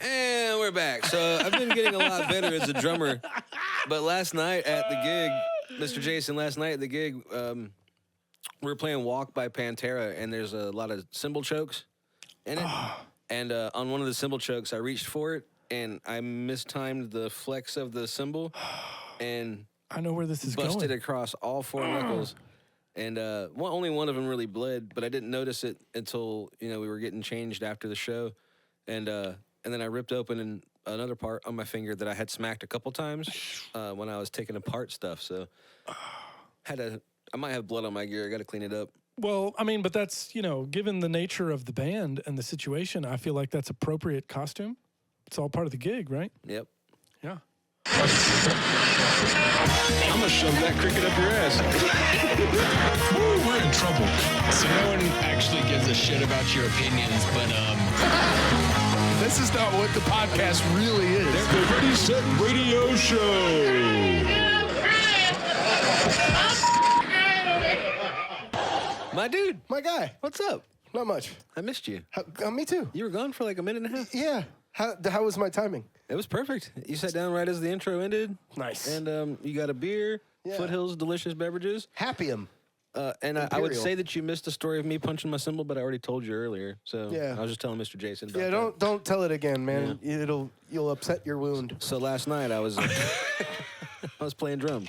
And we're back. So I've been getting a lot better as a drummer. But last night at the gig, Mr. Jason, last night at the gig, we were playing Walk by Pantera, and there's a lot of cymbal chokes in it. And on one of the cymbal chokes, I reached for it, and I mistimed the flex of the cymbal, and I know where this is busted going. across all 4 knuckles. And only one of them really bled, but I didn't notice it until we were getting changed after the show, and then I ripped open another part on my finger that I had smacked a couple times when I was taking apart stuff. So I might have blood on my gear. I got to clean it up. Well, I mean, but that's, given the nature of the band and the situation, I feel like that's appropriate costume. It's all part of the gig, right? Yep. Yeah. I'm gonna shove that cricket up your ass. Woo, we're in trouble. So no one actually gives a shit about your opinions, but this is not what the podcast really is. The Ready Set Radio Show. My dude, My guy. what's up? Not much. I missed you. Me too. You were gone for like a minute and a half. Yeah. How was my timing? It was perfect. You sat down right as the intro ended. Nice. And you got a beer, Yeah. Foothills Delicious Beverages. Happy'm. And I would Imperial. say that you missed the story of me punching my cymbal, but I already told you earlier. So Yeah. I was just telling Mr. Jason about Yeah, that. don't tell it again, man. You'll upset your wound. So last night I was I was playing drums.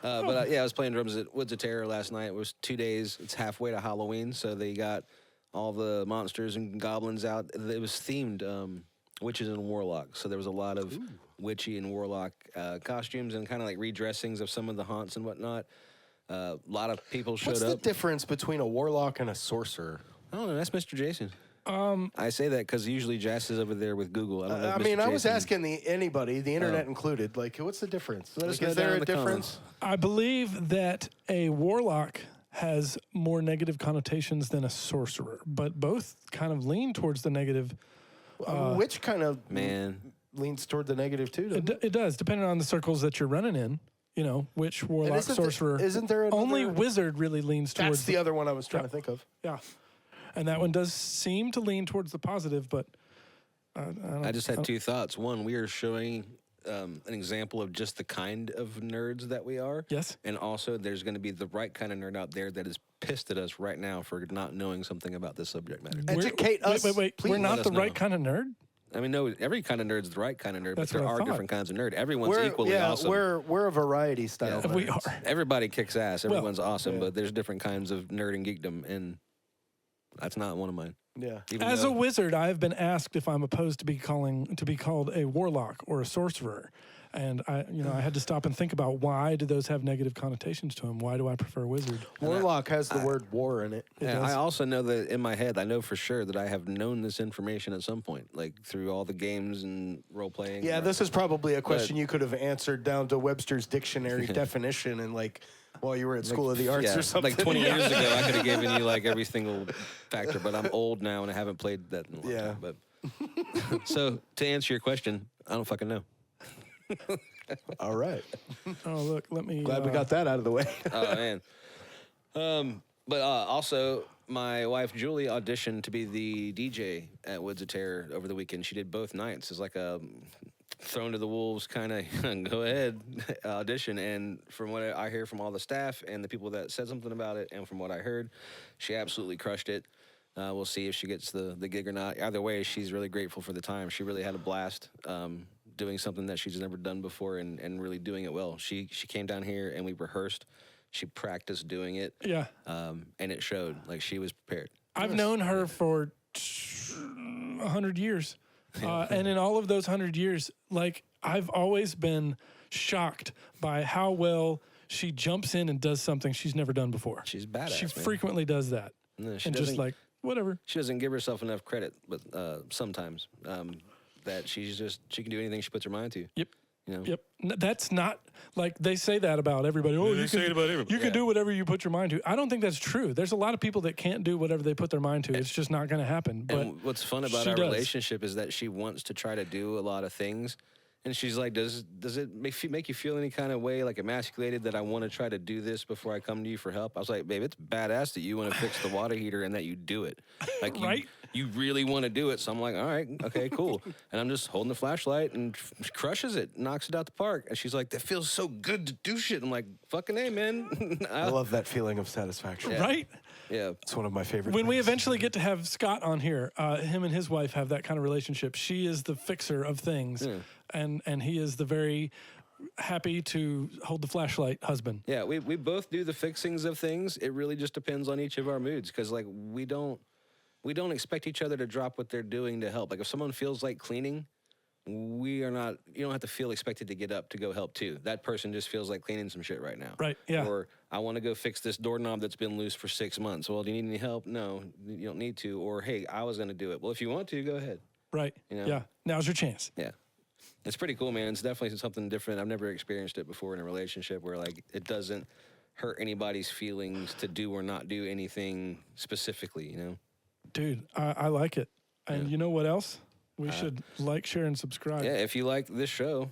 I was playing drums at Woods of Terror last night. It was 2 days. It's halfway to Halloween, so they got all the monsters and goblins out. It was themed witches and warlocks, so there was a lot of witchy and warlock costumes and kind of like redressings of some of the haunts and whatnot. A lot of people showed What's up. the difference between a warlock and a sorcerer? I don't know. That's Mr. Jason. I say that because usually Jess is over there with Google. I don't know. If I Mr. mean, I was Jason- asking anybody, the internet included, like, what's the difference? Let us Like, know is down there in a the difference? comments. I believe that a warlock has more negative connotations than a sorcerer, but both kind of lean towards the negative. Which kind of Man. leans toward the negative too? doesn't it? It does, depending on the circles that you're running in. Which warlock, isn't sorcerer. isn't there another- only wizard really leans That's towards the other one I was trying to think of. Yeah, and that one does seem to lean towards the positive, but I just had 2 thoughts. One, we are showing an example of just the kind of nerds that we are. Yes. And also, there's going to be the right kind of nerd out there that is pissed at us right now for not knowing something about this subject matter. Educate us. Wait. please. We're not Let the us right know. kind of nerd. I mean, no, every kind of nerd's the right kind of nerd, That's but there what I are thought. different kinds of nerd. Everyone's equally awesome. We're a variety style. Yeah. We nerds. are. Everybody kicks ass. Everyone's awesome, yeah. but there's different kinds of nerd and geekdom, and that's not one of mine. Yeah. Even As though- a wizard, I have been asked if I'm opposed to be called a warlock or a sorcerer, and I had to stop and think about why do those have negative connotations to them? Why do I prefer wizard? Warlock has the word war in it. Yeah, does. I also know that in my head, I know for sure that I have known this information at some point, like through all the games and role playing. Yeah, this is probably a question you could have answered down to Webster's dictionary definition and while you were at School of the Arts or something. Like 20 years ago, I could have given you like every single factor, but I'm old now and I haven't played that in a long time. But so to answer your question, I don't fucking know. All right. Oh, look, let me. Glad we got that out of the way. Oh man. But also, my wife Julie auditioned to be the DJ at Woods of Terror over the weekend. She did both nights. It's like a thrown to the wolves kind of go ahead audition. And from what I hear from all the staff and the people that said something about it, and from what I heard, she absolutely crushed it. We'll see if she gets the gig or not. Either way, she's really grateful for the time. She really had a blast doing something that she's never done before and really doing it well. She came down here and we rehearsed. She practiced doing it. Yeah. And it showed. Like, she was prepared. I've known her for 100 years. And in all of those 100 years, I've always been shocked by how well she jumps in and does something she's never done before. She's badass, She man. frequently does that. No, she and just doesn't- whatever. She doesn't give herself enough credit, but sometimes that she can do anything she puts her mind to. Yep. You know? Yep. That's not like they say that about everybody. Oh, you say it about everybody. You can do whatever you put your mind to. I don't think that's true. There's a lot of people that can't do whatever they put their mind to. It's just not going to happen. But And what's fun about she our does. relationship is that she wants to try to do a lot of things. And she's like, does it make you feel any kind of way, like emasculated, that I want to try to do this before I come to you for help? I was like, babe, it's badass that you want to fix the water heater and that you do it. Like, Right? you really want to do it. So I'm like, all right, okay, cool. And I'm just holding the flashlight and she crushes it, knocks it out the park. And she's like, that feels so good to do shit. I'm like, fucking A, man. I love that feeling of satisfaction. Right? Yeah. It's one of my favorite When we things. eventually get to have Scott on here, him and his wife have that kind of relationship. She is the fixer of things, and he is the very happy to hold the flashlight husband. Yeah, we both do the fixings of things. It really just depends on each of our moods because, like, we don't expect each other to drop what they're doing to help. Like, if someone feels like cleaning, we are not. You don't have to feel expected to get up to go help too. That person just feels like cleaning some shit right now. Right, yeah. Or I want to go fix this doorknob that's been loose for 6 months. Well, do you need any help? No, you don't need to. Or hey, I was going to do it. Well, if you want to, go ahead. Right. You know? Yeah. Now's your chance. Yeah. It's pretty cool, man. It's definitely something different. I've never experienced it before in a relationship where, like, it doesn't hurt anybody's feelings to do or not do anything specifically, you know? Dude, I like it. And you know what else? We should like, share, and subscribe. Yeah, if you like this show,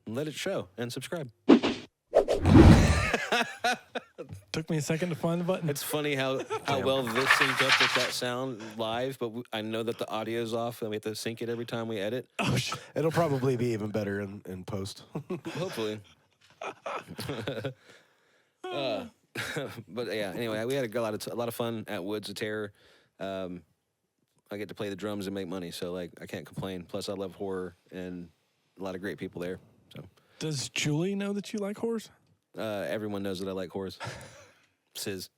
let it show and subscribe. Took me a second to find the button. It's funny how well this synced up with that sound live, but I know that the audio's off and we have to sync it every time we edit. Oh, shit. It'll probably be even better in post. Hopefully. But yeah, anyway, we had a lot of fun at Woods of Terror. I get to play the drums and make money, so like I can't complain. Plus, I love horror and a lot of great people there. So, Does Julie know that you like horse? everyone knows that I like horse. Sizz.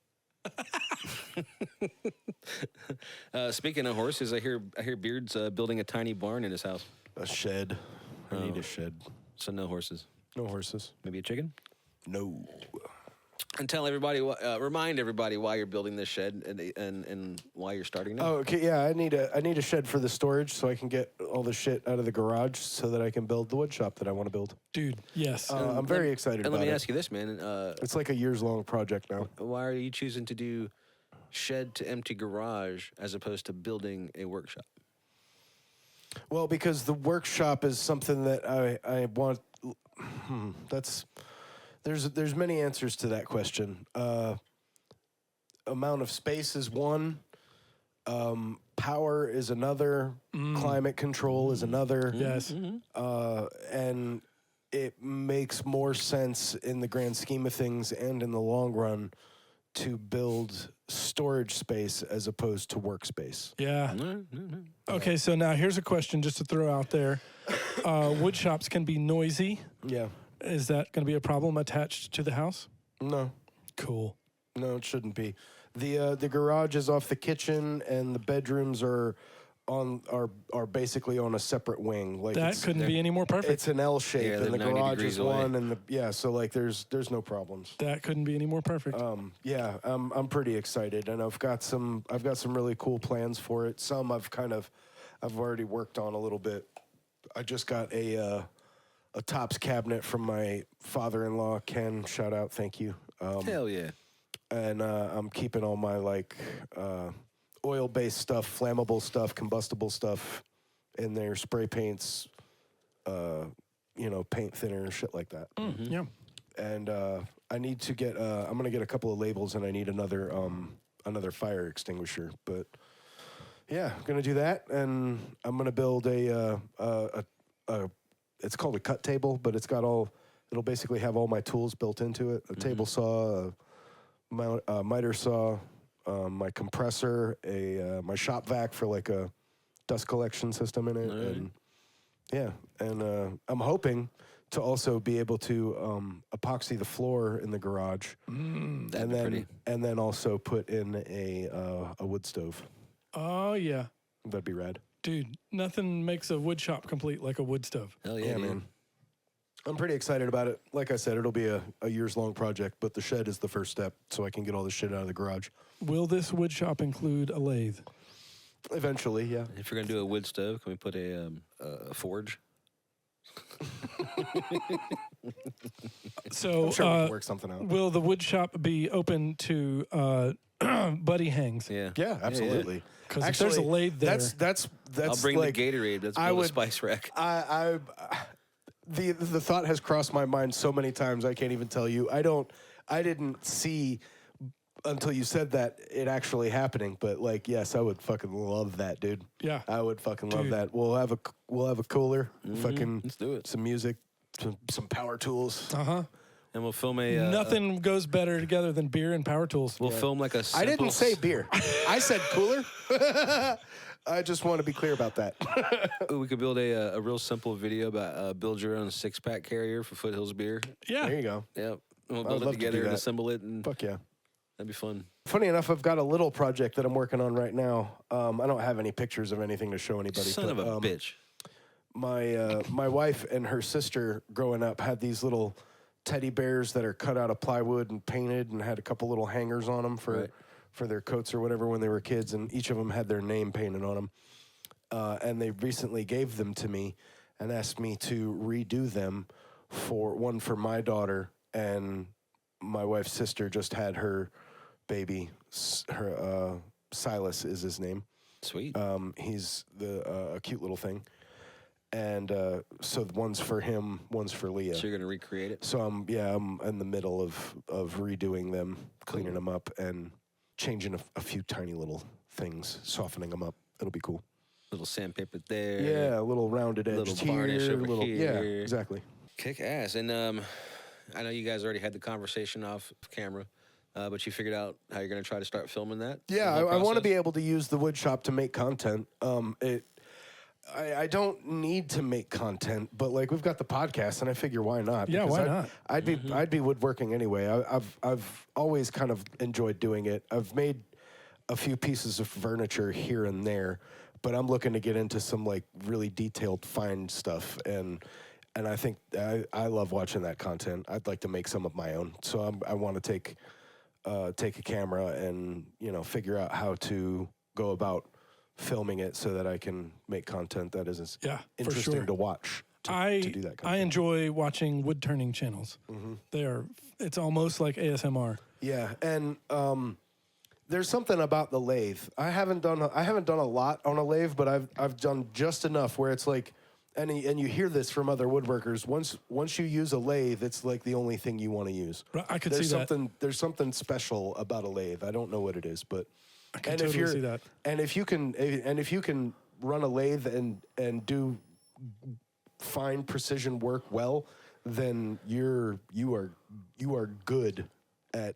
Speaking of horses, I hear Beard's building a tiny barn in his house. A shed. I need a shed. So no horses. No horses. Maybe a chicken. No. And tell everybody, remind everybody why you're building this shed and why you're starting now. Oh, okay. Yeah, I need a shed for the storage so I can get all the shit out of the garage so that I can build the wood shop that I want to build. Dude, yes. I'm very excited And about let me it. ask you this, man. It's like a years-long project now. Why are you choosing to do shed to empty garage as opposed to building a workshop? Well, because the workshop is something that I want. There's many answers to that question. Amount of space is one. Power is another. Climate control is another. Yes. And it makes more sense in the grand scheme of things and in the long run to build storage space as opposed to workspace. Yeah. Okay, so now here's a question just to throw out there. Wood shops can be noisy. Yeah. Is that going to be a problem attached to the house? No. Cool. No, it shouldn't be. The garage is off the kitchen, and the bedrooms are basically on a separate wing. Like That couldn't be any more perfect. It's an L shape, Yeah, and they're the 90 garage degrees is away. one, and so like there's no problems. That couldn't be any more perfect. Yeah, I'm pretty excited, and I've got some really cool plans for it. Some I've already worked on a little bit. I just got a Tops cabinet from my father-in-law, Ken. Shout out, thank you. Hell yeah. And I'm keeping all my like oil-based stuff, flammable stuff, combustible stuff in there, spray paints, paint thinner, shit like that. Yeah. And I need to get. I'm gonna get a couple of labels, and I need another fire extinguisher. But yeah, I'm gonna do that, and I'm gonna build a it's called a cut table, but it'll basically have all my tools built into it: a table saw, a miter saw, my compressor, my shop vac for like a dust collection system in it, and I'm hoping to also be able to epoxy the floor in the garage, and then also put in a wood stove. Oh, yeah. That'd be rad. Dude, nothing makes a wood shop complete like a wood stove. Hell yeah, Yeah, dude. man. I'm pretty excited about it. Like I said, it'll be a years-long project, but the shed is the first step, so I can get all this shit out of the garage. Will this wood shop include a lathe? Eventually, yeah. If you're gonna do a wood stove, can we put a forge? So, I'm sure we can work something out. will the wood shop be open to buddy hangs? Yeah. Yeah, absolutely. Because if there's a lathe there, That's I'll bring like, the Gatorade. Let's I build a would- spice rack. The thought has crossed my mind so many times I can't even tell you. I didn't see until you said that it actually happening. But like, yes, I would fucking love that, dude. Yeah. I would fucking love that. We'll have a cooler, fucking Let's do it. some music, some power tools. And we'll film a Nothing goes better together than beer and power tools. We'll film like a. I didn't say beer. I said cooler. I just want to be clear about that. We could build a real simple video about build your own 6-pack carrier for Foothills beer. Yeah. There you go. Yep. We'll I'd build it love to do together and that. assemble it, and Fuck yeah. that'd be fun. Funny enough, I've got a little project that I'm working on right now. I don't have any pictures of anything to show anybody. Son of a bitch. My wife and her sister growing up had these little teddy bears that are cut out of plywood and painted and had a couple little hangers on them for their coats or whatever when they were kids, and each of them had their name painted on them. And they recently gave them to me and asked me to redo them for my daughter, and my wife's sister just had her baby. Her Silas is his name. Sweet. He's a cute little thing. And so one's for him, one's for Leah. So you're gonna recreate it? So I'm in the middle of redoing them, cleaning them up, and changing a few tiny little things, softening them up. It'll be cool. Little sandpaper there. Yeah, a little rounded edge Little here, varnish over yeah, here. exactly. Kick ass. And I know you guys already had the conversation off camera, but you figured out how you're gonna try to start filming that. Yeah, the whole I want to process? be able to use the wood shop to make content. I don't need to make content, but like we've got the podcast, and I figure why not? Yeah, Because why not? I'd be woodworking anyway. I've always kind of enjoyed doing it. I've made a few pieces of furniture here and there, but I'm looking to get into some like really detailed fine stuff, and I think I love watching that content. I'd like to make some of my own, so I want to take a camera and figure out how to go about filming it so that I can make content that is as Yeah, for interesting sure. to watch. To do that I enjoy watching wood turning channels. It's almost like ASMR. Yeah, and there's something about the lathe. I haven't done a lot on a lathe, but I've done just enough where it's like, and you hear this from other woodworkers. Once you use a lathe, it's like the only thing you want to use. Right, I could see that. There's something special about a lathe. I don't know what it is, but I can totally see that. And if you can run a lathe and do fine precision work well, then you are good at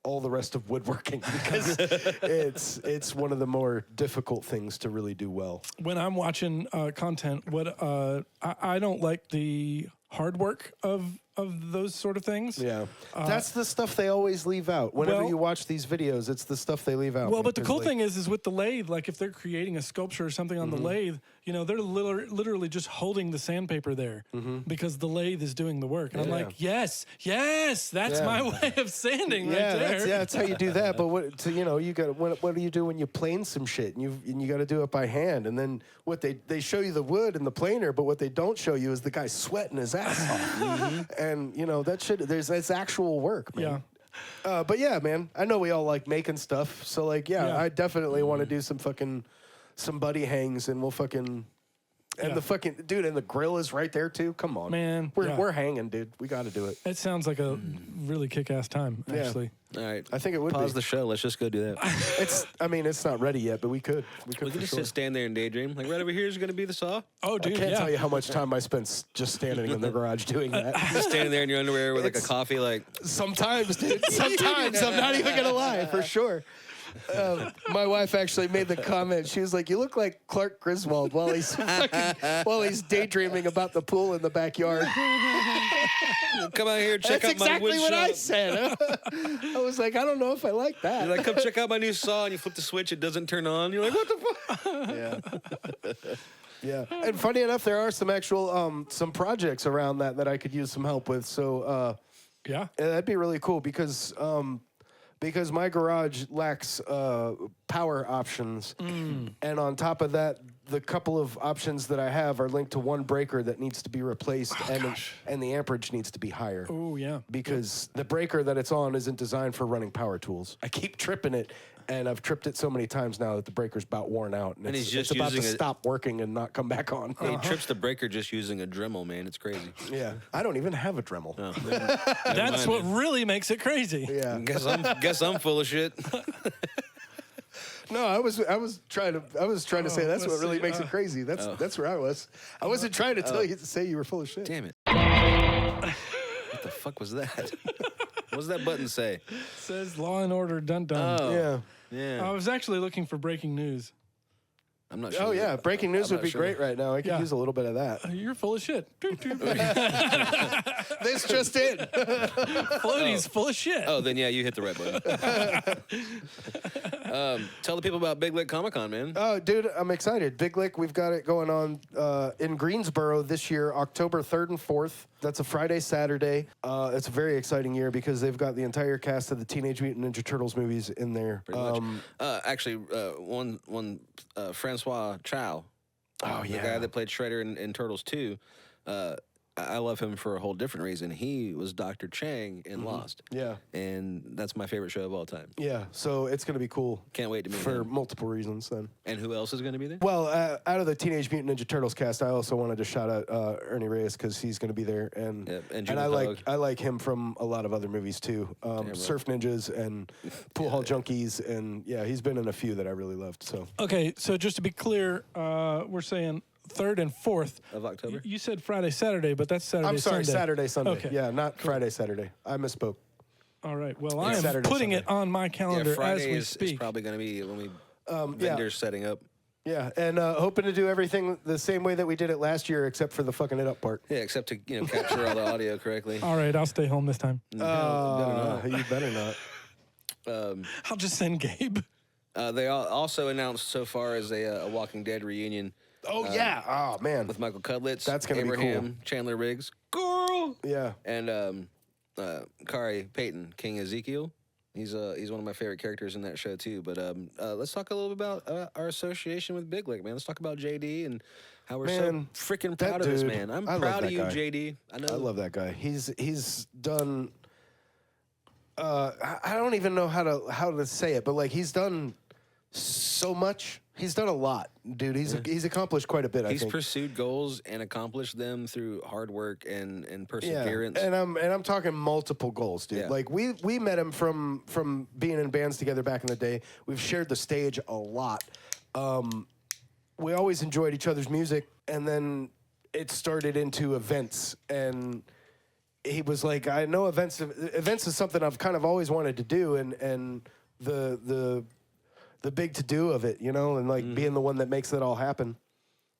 all the rest of woodworking, because it's one of the more difficult things to really do well. When I'm watching content, I don't like the hard work of those sort of things. Yeah, that's the stuff they always leave out. Whenever you watch these videos, it's the stuff they leave out. Well, but the cool thing is with the lathe, like if they're creating a sculpture or something on the lathe, they're literally just holding the sandpaper there because the lathe is doing the work. And I'm like, yes, that's my way of sanding right there. That's how you do that. But what do you do when you plane some shit and you got to do it by hand? And then what they show you the wood and the planer, but what they don't show you is the guy sweating his ass off. And that shit, that's actual work, man. Yeah. But yeah, man, I know we all like making stuff. So like, I definitely want to do some buddy hangs, and we'll fucking, and the fucking, dude, and the grill is right there too. Come on, Man, We're hanging, dude. We got to do it. It sounds like a really kick-ass time, actually. All right. I think it would Pause be. the show. Let's just go do that. It's not ready yet, but we could. We We for can just sure. stand there and daydream. Like right over here is going to be the saw. Oh, I dude, can't tell you how much time I spent just standing in the garage doing that. Just standing there in your underwear with like a coffee, like Sometimes, dude. Sometimes. I'm not even gonna lie, for sure. My wife actually made the comment. She was like, "You look like Clark Griswold while he's daydreaming about the pool in the backyard." come out here, check That's out my wood exactly what shop. I said. I was like, I don't know if I like that. You're like, come check out my new saw, and you flip the switch, it doesn't turn on. You're like, what the fuck? Yeah. And funny enough, there are some actual some projects around that I could use some help with. So Yeah. that'd be really cool because my garage lacks power options. And on top of that, the couple of options that I have are linked to one breaker that needs to be replaced, and the amperage needs to be higher. Oh, yeah. Because the breaker that it's on isn't designed for running power tools. I keep tripping it, and I've tripped it so many times now that the breaker's about worn out. And it's about to stop working and not come back on. He trips the breaker just using a Dremel, man. It's crazy. Yeah. I don't even have a Dremel. Oh, That's what really makes it crazy. Yeah. Guess I'm full of shit. No, I was trying to say that's what really makes it crazy. That's where I was. I wasn't trying to tell you to say you were full of shit. Damn it. What the fuck was that? What does that button say? It says Law and Order dun dun. Oh. Yeah. I was actually looking for breaking news. I'm not sure. Oh yeah, breaking news would be great right now. I could use a little bit of that. You're full of shit. This just in. Floaty's full of shit. Oh, then yeah, you hit the right button. Tell the people about Big Lick Comic Con, man. Oh, dude, I'm excited. Big Lick, we've got it going on in Greensboro this year, October 3rd and 4th. That's a Friday, Saturday. It's a very exciting year because they've got the entire cast of the Teenage Mutant Ninja Turtles movies in there. Pretty much. Actually, one Francois Chow. Oh, the yeah. guy that played Shredder in Turtles 2. I love him for a whole different reason. He was Dr. Chang in Lost. Yeah. And that's my favorite show of all time. Yeah, so it's going to be cool. Can't wait to meet for him. multiple reasons then. And who else is going to be there? Well, out of the Teenage Mutant Ninja Turtles cast, I also wanted to shout out Ernie Reyes because he's going to be there, and Yep, and I like him from a lot of other movies too, Surf Ninjas and Pool Hall Junkies, and yeah, he's been in a few that I really loved. So Okay, so just to be clear, we're saying 3rd and 4th Of October? You said Friday, Saturday, but that's Saturday, I'm sorry, Sunday. Saturday, Sunday. Okay. Yeah, not Friday, Saturday. I misspoke. All right. Well, I am Saturday, putting Sunday. it on my calendar Friday as we is speak. probably going to be when we Yeah. vendors setting up. Yeah, and hoping to do everything the same way that we did it last year, except for the fucking it up part. Yeah, except to capture all the audio correctly. All right, I'll stay home this time. You better not. I'll just send Gabe. They also announced so far as a Walking Dead reunion. Oh yeah. Oh man. With Michael Cudlitz, That's gonna be Abraham, cool. Chandler Riggs, girl, Yeah. and Kari Payton, King Ezekiel. He's one of my favorite characters in that show too. But let's talk a little bit about our association with Big Lick, man. Let's talk about JD and how we're so freaking proud of this man. I'm proud of you, guy. JD. I know. I love that guy. He's done. I don't even know how to say it, but like he's done so much. He's done a lot, dude. He's accomplished quite a bit. He's I think. pursued goals and accomplished them through hard work and perseverance. And I'm talking multiple goals, dude. Yeah. Like we met him from being in bands together back in the day. We've shared the stage a lot. We always enjoyed each other's music, and then it started into events. And he was like, I know events is something I've kind of always wanted to do, and the big to do of it, and like being the one that makes it all happen.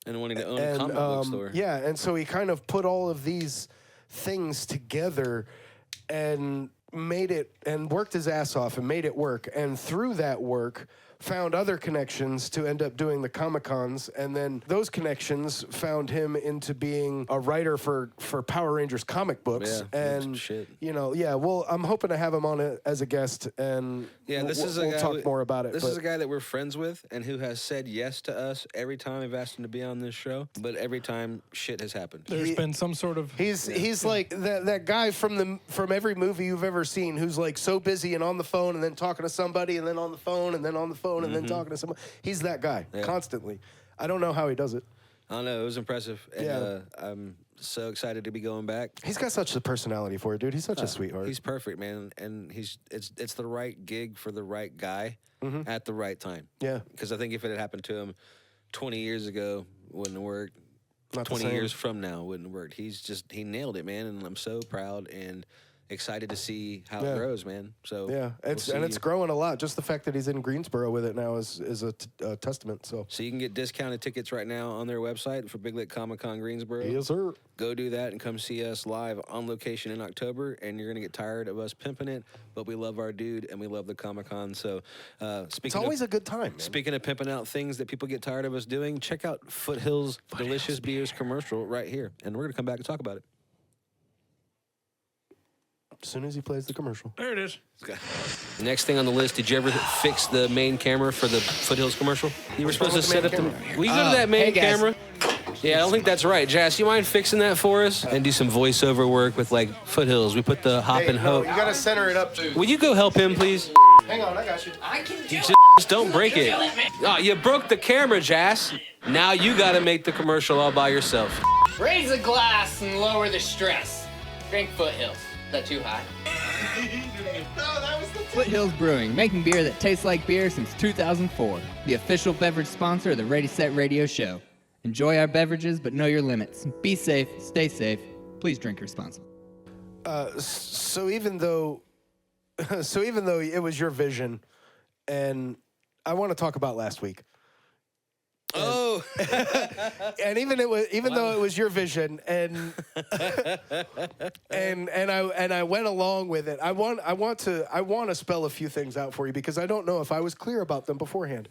And wanting to own a comic book store. Yeah, and so he kind of put all of these things together and made it, and worked his ass off and made it work. And through that work, found other connections to end up doing the Comic-Cons, and then those connections found him into being a writer for Power Rangers comic books. Yeah, and shit. well, I'm hoping to have him on as a guest, and we'll talk more about it. This is a guy that we're friends with and who has said yes to us every time we've asked him to be on this show, but every time shit has happened. There's been some sort of... He's like that guy from every movie you've ever seen who's like so busy and on the phone and then talking to somebody and then on the phone and then on the phone and then talking to someone. He's that guy constantly. I don't know how he does it. I don't know. It was impressive. And I'm so excited to be going back. He's got such a personality for it, dude. He's such a sweetheart. He's perfect, man. And it's the right gig for the right guy at the right time. Yeah. Because I think if it had happened to him 20 years ago, it wouldn't have worked. Not the 20 same. years from now, it wouldn't have worked. He nailed it, man. And I'm so proud and excited to see how it grows, man. So Yeah, it's growing a lot. Just the fact that he's in Greensboro with it now is a testament. So you can get discounted tickets right now on their website for Big Lick Comic Con Greensboro. yes, sir. Go do that and come see us live on location in October, and you're gonna get tired of us pimping it, but we love our dude and we love the Comic Con. So It's always a good time, man. Speaking of pimping out things that people get tired of us doing, check out Foothills Delicious Beers commercial right here, and we're gonna come back and talk about it. As soon as he plays the commercial. There it is. Next thing on the list, did you ever fix the main camera for the Foothills commercial? You were supposed to set up the... Will you go to that main camera? Yeah, I don't think that's right. Jazz, you mind fixing that for us? And do some voiceover work with, like, Foothills. We put the hop and hope. You gotta center it up. Will you go help him, please? Hang on, I got you. I can do Just don't break it. Oh, you broke the camera, Jazz. Now you gotta make the commercial all by yourself. Raise a glass and lower the stress. Drink Foothills. Is that too high? Foothills Brewing, making beer that tastes like beer since 2004. The official beverage sponsor of the Ready Set Radio Show. Enjoy our beverages, but know your limits. Be safe, stay safe. Please drink responsibly. So even though it was your vision, and I want to talk about last week. Oh, And even though it was your vision, and I went along with it. I want to spell a few things out for you because I don't know if I was clear about them beforehand.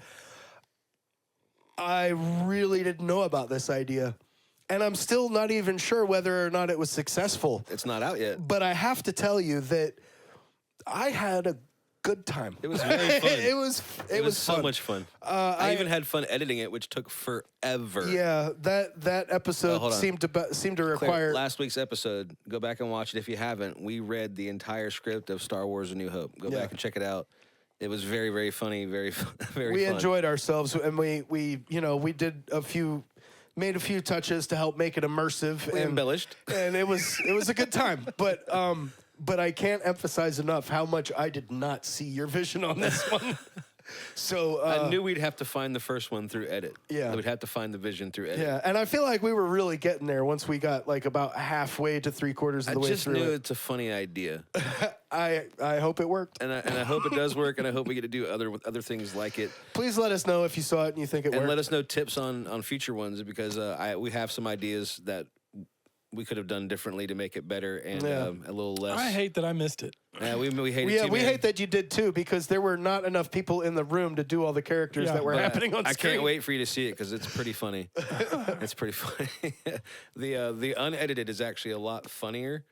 I really didn't know about this idea, and I'm still not even sure whether or not it was successful. it's not out yet. But I have to tell you that I had a good time. It was very fun. it was so fun. much fun. I even had fun editing it, which took forever. Yeah, that episode hold on. seemed to Claire, require. last week's episode, go back and watch it if you haven't. We read the entire script of Star Wars: A New Hope. Go back and check it out. It was very, very funny, very fun. We enjoyed ourselves, and we did made a few touches to help make it immersive. We embellished, and it was a good time. But I can't emphasize enough how much I did not see your vision on this one. So I knew we'd have to find the first one through edit. Yeah. We'd have to find the vision through edit. Yeah, and I feel like we were really getting there once we got like about halfway to 3/4 of the way I just through knew it. it's a funny idea, I hope it worked. and I hope it does work, and I hope we get to do other things like it. Please let us know if you saw it and you think it And worked. let us know tips on future ones because we have some ideas that we could have done differently to make it better and a little less. I hate that I missed it. Yeah, we hate it Yeah, too, we man. hate that you did too because there were not enough people in the room to do all the characters Yeah, that were but happening on I screen. can't wait for you to see it because it's pretty funny. It's pretty funny. The unedited is actually a lot funnier,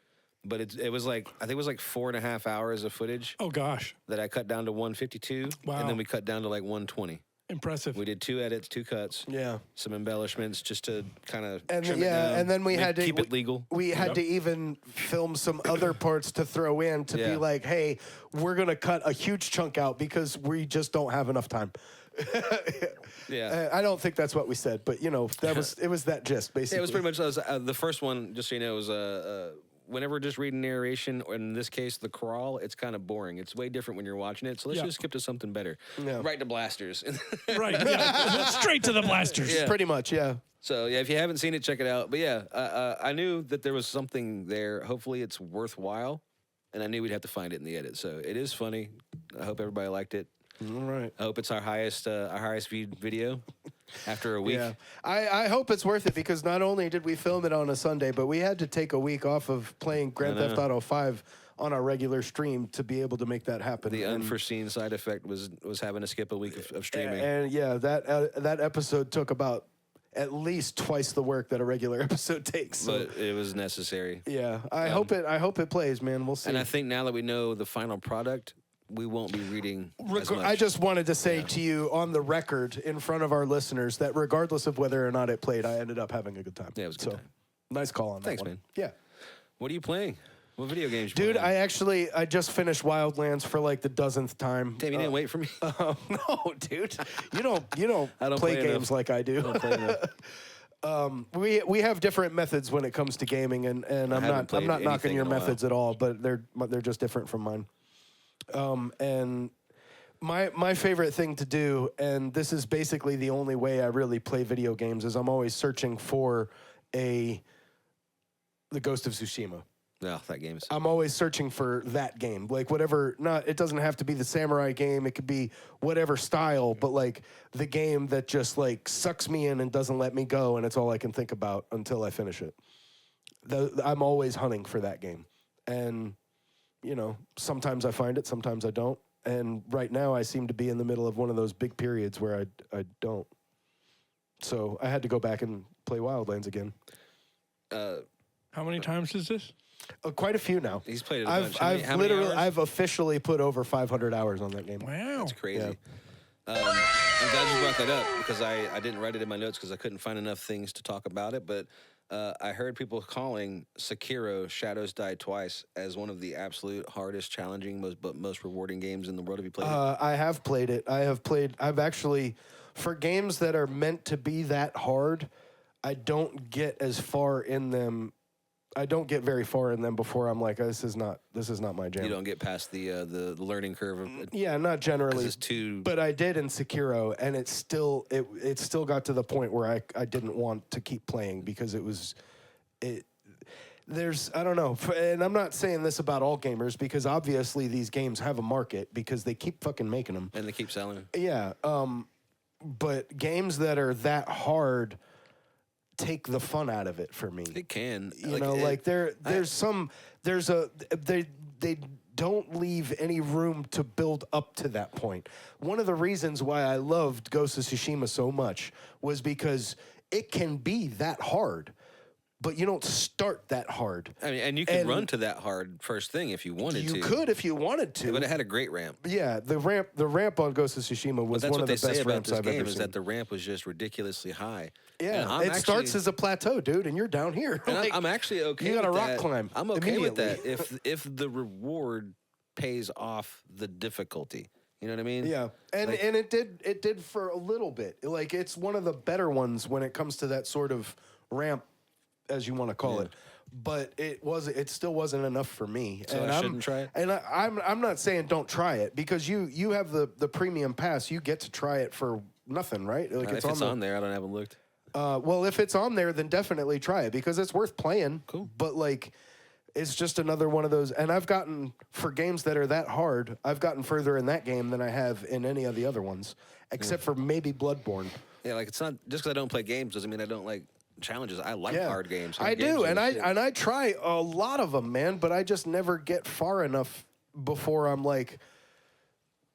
but it was like I think it was like 4.5 hours of footage Oh gosh, that I cut down to 152, Wow. and then we cut down to like 120. impressive. We did 2 edits, 2 cuts, Yeah. some embellishments just to kind of And trim it down, and then we had to keep it legal. We had to even film some other parts to throw in to be Yeah. like, hey, we're gonna cut a huge chunk out because we just don't have enough time. Yeah. I don't think that's what we said, but it was that gist basically. Yeah, it was pretty much the first one. Just so you know, was whenever just reading narration, or in this case, the crawl. It's kind of boring. It's way different when you're watching it. So let's Yeah. just skip to something better. Yeah. Right to blasters. Right, yeah. Straight to the blasters. Yeah. Pretty much, yeah. So yeah, if you haven't seen it, check it out. But yeah, I knew that there was something there. Hopefully, it's worthwhile, and I knew we'd have to find it in the edit. So it is funny. I hope everybody liked it. All right. I hope it's our highest viewed video after a week. Yeah, I hope it's worth it because not only did we film it on a Sunday, but we had to take a week off of playing Grand Theft Auto 5 on our regular stream to be able to make that happen. The unforeseen side effect was having to skip a week of streaming. And yeah, that episode took about at least twice the work that a regular episode takes. So, But it was necessary. yeah, I hope it plays, man. We'll see. And I think now that we know the final product, we won't be reading as much. I just wanted to say to you on the record in front of our listeners that regardless of whether or not it played, I ended up having a good time. Yeah, it was a good time. Nice call on that Thanks, one. man. Yeah. What are you playing? What video games you Dude, playing? I just finished Wildlands for like the dozenth time. Damn, you didn't wait for me? No, dude. You don't I don't play play games enough. like I do. I don't play enough. We have different methods when it comes to gaming, and I'm haven't not played knocking anything your in a while. methods at all, but they're just different from mine. And my favorite thing to do, and this is basically the only way I really play video games, is I'm always searching for the Ghost of Tsushima. No, that game's... I'm always searching for that game, like whatever. It doesn't have to be the samurai game. It could be whatever style, but like the game that just like sucks me in and doesn't let me go, and it's all I can think about until I finish it. I'm always hunting for that game, and sometimes I find it, sometimes I don't. And right now, I seem to be in the middle of one of those big periods where I don't. So I had to go back and play Wildlands again. How many times is this? Quite a few now. He's played it a bunch. How many hours? I've officially put over 500 hours on that game. Wow. That's crazy. Yeah. I'm glad you brought that up because I didn't write it in my notes because I couldn't find enough things to talk about it. But I heard people calling Sekiro Shadows Die Twice as one of the absolute hardest, challenging, most rewarding games in the world. Have you played it? I have played it. I've actually, for games that are meant to be that hard, I don't get as far in them. I don't get very far in them before I'm like, this is not my jam. You don't get past the learning curve. Yeah, not generally. It's too. But I did in Sekiro, and it still got to the point where I didn't want to keep playing because there's I don't know, and I'm not saying this about all gamers because obviously these games have a market because they keep fucking making them And they keep selling. Yeah, but games that are that hard take the fun out of it for me. It can. They don't leave any room to build up to that point. One of the reasons why I loved Ghost of Tsushima so much was because it can be that hard, but you don't start that hard. I mean, and you can run to that hard first thing if you wanted to. You could if you wanted to. But it had a great ramp. Yeah, the ramp on Ghost of Tsushima was one of the best ramps I've ever seen. Is that the ramp was just ridiculously high. Yeah, it starts as a plateau, dude, and you're down here. And I'm actually okay. You got to with rock that. climb. I'm okay with that if the reward pays off the difficulty. You know what I mean? Yeah, and it did for a little bit. Like it's one of the better ones when it comes to that sort of ramp, as you want to call it. But it still wasn't enough for me. So and I shouldn't try it. And I'm not saying don't try it because you have the premium pass. You get to try it for nothing, right? Like If it's on there, I haven't looked. Well, if it's on there, then definitely try it because it's worth playing. Cool. But like, it's just another one of those. And I've gotten, for games that are that hard, I've gotten further in that game than I have in any of the other ones, except for maybe Bloodborne. Yeah, like it's not just because I don't play games doesn't mean I don't like challenges. I like hard games. I do, and I try a lot of them, man. But I just never get far enough before I'm like,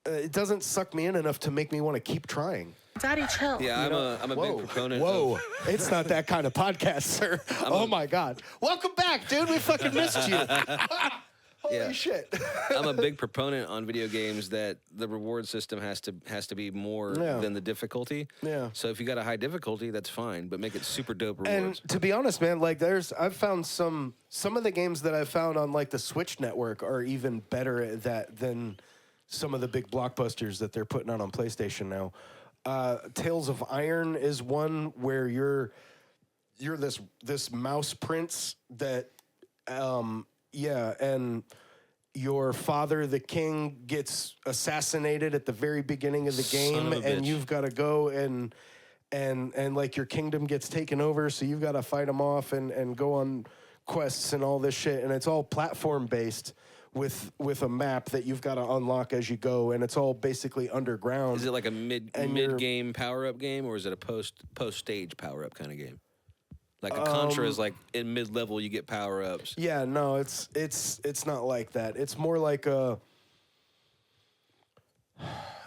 it doesn't suck me in enough to make me want to keep trying. Daddy, chill. Yeah, I'm a big proponent. Whoa, it's not that kind of podcast, sir. Oh my God. Welcome back, dude. We fucking missed you. Holy shit. I'm a big proponent on video games that the reward system has to be more than the difficulty. Yeah. So if you got a high difficulty, that's fine, but make it super dope rewards. And to be honest, man, like I've found some of the games that I've found on like the Switch network are even better at that than some of the big blockbusters that they're putting out on PlayStation now. Tales of Iron is one where you're this mouse prince that and your father, the king, gets assassinated at the very beginning of the game, and you've got to go and like your kingdom gets taken over, so you've got to fight them off and go on quests and all this shit, and it's all platform based with a map that you've got to unlock as you go, and it's all basically underground. Is it like a mid game power up game, or is it a post stage power up kind of game? Like a Contra is like in mid level you get power ups. Yeah, no, it's not like that. It's more like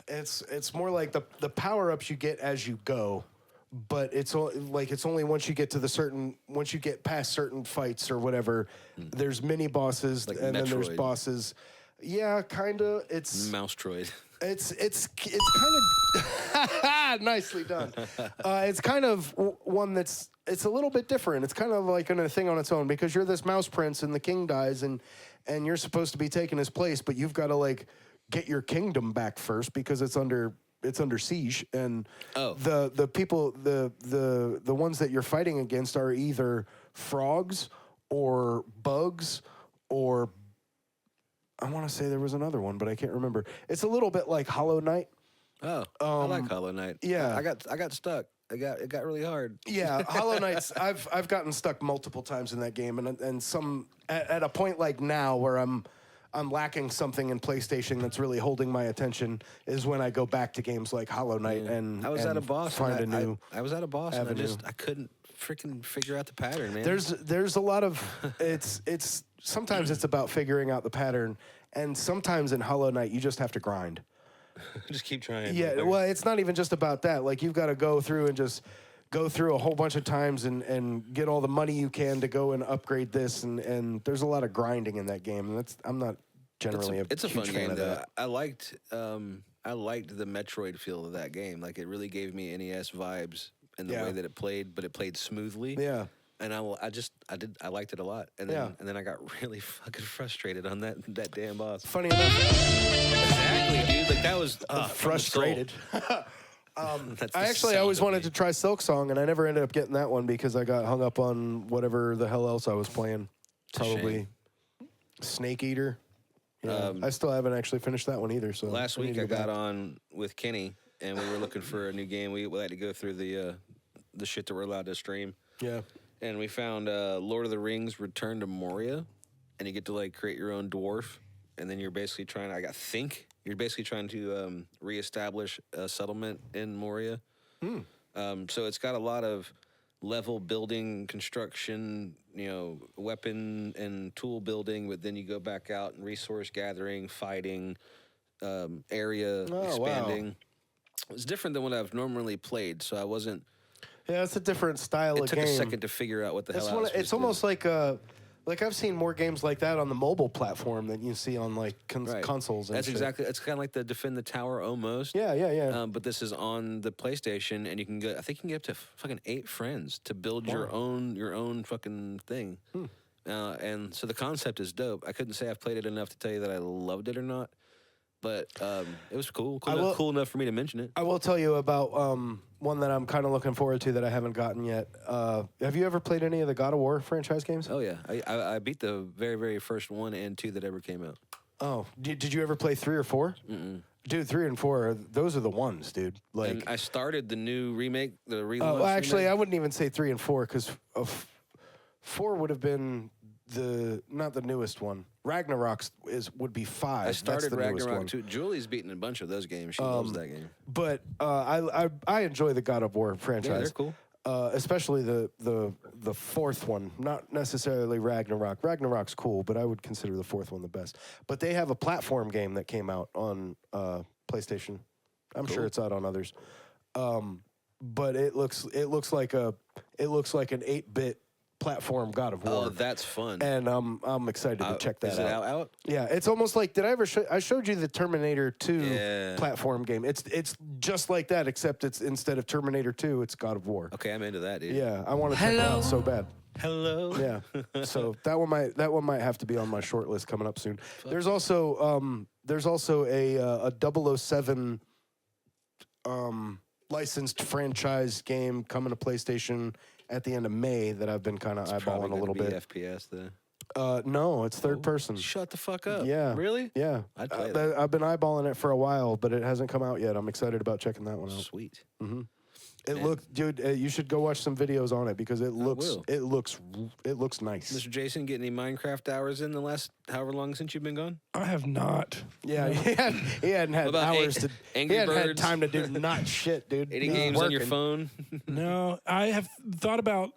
it's more like the power ups you get as you go, but it's only once you get past certain fights or whatever. There's mini bosses, like and Metroid. then there's bosses. Yeah, kinda. It's Mousetroid. It's kind of nicely done. It's kind of one that's a little bit different. It's kind of like a thing on its own because you're this mouse prince and the king dies and you're supposed to be taking his place, but you've got to like get your kingdom back first because it's under siege, and the people the ones that you're fighting against are either frogs or bugs or I want to say there was another one, but I can't remember. It's a little bit like Hollow Knight. Oh, I like Hollow Knight. Yeah, I got stuck. It got really hard. Yeah, Hollow Knight's. I've gotten stuck multiple times in that game, and some at a point like now where I'm lacking something in PlayStation that's really holding my attention is when I go back to games like Hollow Knight and I was at a boss. Find a new. I was at a boss, avenue. and I couldn't freaking figure out the pattern, man. There's a lot of it's sometimes it's about figuring out the pattern, and sometimes in Hollow Knight you just have to grind. Just keep trying. Yeah, well, it's not even just about that. Like you've got to go through and just go through a whole bunch of times and get all the money you can to go and upgrade this, and there's a lot of grinding in that game. And I'm not generally it's a huge fun fan game of though. that. I liked the Metroid feel of that game. Like it really gave me NES vibes in the way that it played, but it played smoothly. Yeah. And I liked it a lot. And then I got really fucking frustrated on that damn boss. Funny enough, Exactly, dude. Like that was frustrated. That's the I sound always of wanted me. to try Silk Song, and I never ended up getting that one because I got hung up on whatever the hell else I was playing. a Probably shame. Snake Eater. Yeah, I still haven't actually finished that one either. So Last need week to I go got back. on with Kenny, and we were looking for a new game. We had to go through the shit that we're allowed to stream. Yeah. And we found Lord of the Rings Return to Moria, and you get to like create your own dwarf, and then you're basically trying to reestablish a settlement in Moria. So it's got a lot of level building, construction, weapon and tool building, but then you go back out and resource gathering, fighting, area expanding. It's different than what I've normally played, so I wasn't. Yeah, it's a different style It of took game. a second to figure out what the hell I was supposed It's to do. almost like I've seen more games like that on the mobile platform than you see on like Right. consoles. And That's shit. exactly. It's kind of like the Defend the Tower almost. Yeah. But this is on the PlayStation, and you can get. I think you can get up to fucking 8 friends to build your own fucking thing. And so the concept is dope. I couldn't say I've played it enough to tell you that I loved it or not, but it was cool. Cool enough for me to mention it. I will tell you about one that I'm kind of looking forward to that I haven't gotten yet. Have you ever played any of the God of War franchise games? Oh yeah, I beat the very very first 1 and 2 that ever came out. Oh, did you ever play 3 or 4? Dude, 3 and 4, those are the ones, dude. Like, And I started the new remake, the relaunch. well, actually, remake. I wouldn't even say 3 and 4 because 4 would have been not the newest one. Ragnarok would be 5. I started That's the newest Ragnarok one. too. Julie's beaten a bunch of those games. She loves that game. But I enjoy the God of War franchise. Yeah, they're cool. Especially the fourth one, not necessarily Ragnarok. Ragnarok's cool, but I would consider the fourth one the best. But they have a platform game that came out on PlayStation. I'm sure it's out on others. But it looks like an 8-bit platform God of War. Oh, that's fun. And I'm excited to check that Is it out. out? Yeah, it's almost like I showed you the Terminator 2 Yeah. platform game. It's just like that, except it's instead of Terminator 2, it's God of War. Okay, I'm into that, dude. Yeah, I want to check it out so bad. Hello. Yeah, so that one might have to be on my short list coming up soon. There's also a 007 licensed franchise game coming to PlayStation at the end of May that I've been kind of Probably eyeballing a little gonna bit. be FPS though. No, it's third person. Shut the fuck up. Yeah. Really? Yeah. I'd play that. I've been eyeballing it for a while, but it hasn't come out yet. I'm excited about checking that one out. Sweet. Dude, you should go watch some videos on it because it looks nice. Mr. Jason, get any Minecraft hours in the last however long since you've been gone? I have not. Yeah, he hadn't had about hours to. Angry he hadn't had Birds? time to do not shit, dude. Any He's games on your working. phone? No, I have thought about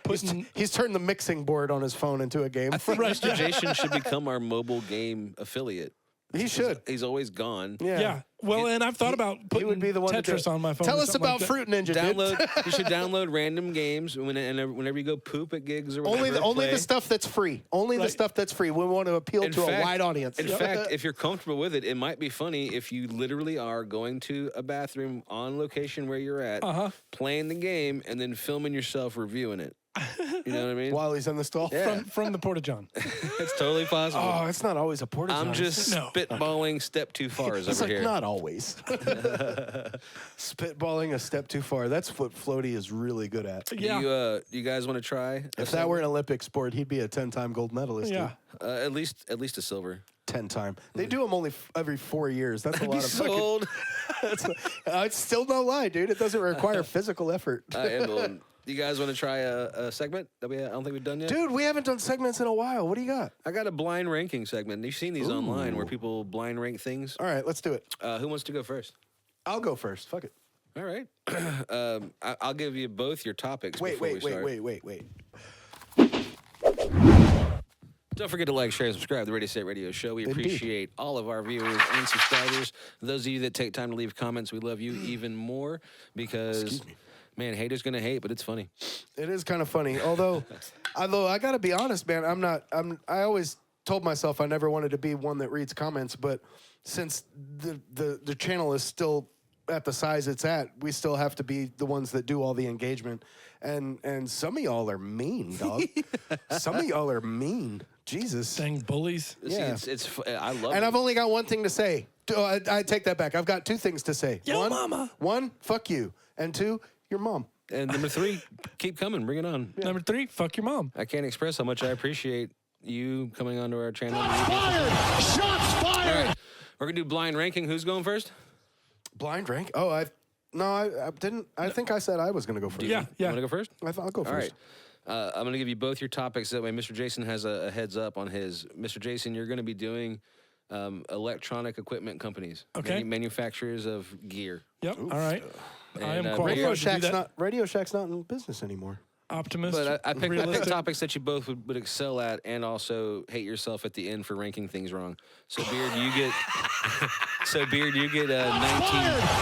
putting. He's turned the mixing board on his phone into a game. I think Mr. Jason should become our mobile game affiliate. He should. He's always gone. Yeah. Well, and I've thought about putting would be the one to do Tetris it. on my phone. Tell or us something about like that. Fruit Ninja, dude. Download. You should download random games whenever you go poop at gigs or whatever. Only play. the stuff that's free. Only the Right. stuff that's free. We want to appeal In to fact- a wide audience. In fact, if you're comfortable with it, it might be funny if you literally are going to a bathroom on location where you're at, playing the game, and then filming yourself reviewing it. You know what I mean? while he's in the stall. Yeah. from the Porta John. It's totally possible. Oh, it's not always a porta I'm john. just No. spitballing step too far It's over like here. not always. Spitballing a step too far. That's what Floaty is really good at. Yeah. You guys want to try? If that were an Olympic sport, he'd be a 10-time gold medalist. Yeah. Dude. at least a silver. 10-time. They do them only every 4 years. That's a lot of So fucking. old. It's still no lie, dude. It doesn't require physical effort. I am old. You guys want to try a segment that I don't think we've done yet? Dude, we haven't done segments in a while. What do you got? I got a blind ranking segment. You've seen these online where people blind rank things. All right, let's do it. Who wants to go first? I'll go first. Fuck it. All right. I'll give you both your topics. Wait. before we start. Don't forget to like, share, and subscribe to the Radio Set Radio Show. We appreciate all of our viewers and subscribers. Those of you that take time to leave comments, we love you even more because Man, haters gonna hate, but it's funny. It is kind of funny. Although I got to be honest, man, I always told myself I never wanted to be one that reads comments, but since the channel is still at the size it's at, we still have to be the ones that do all the engagement. And some of y'all are mean, dog. Some of y'all are mean. Jesus. Dang bullies. Yeah. See, I love And it. I've only got one thing to say. I take that back. I've got two things to say. Yo, mama. One, fuck you. And two, your mom. And number 3, keep coming, bring it on. Number 3, fuck your mom. I can't express how much I appreciate you coming onto our channel. Shots fired! All right, we're gonna do blind ranking. Who's going first? Blind rank? Oh, I didn't. I think I said I was going to go first. Yeah, You yeah. wanna go first? I thought I'll go All right. first. I'm going to give you both your topics. That way Mr. Jason has a heads up on his. Mr. Jason, you're going to be doing electronic equipment companies. Okay. Manufacturers of gear. Yep. All right. I am And, qualified to do that. Radio Shack's not in business anymore. Optimist. But I picked realistic. topics that you both would excel at and also hate yourself at the end for ranking things wrong. So, Beard, you get... so, Beard, you get 19...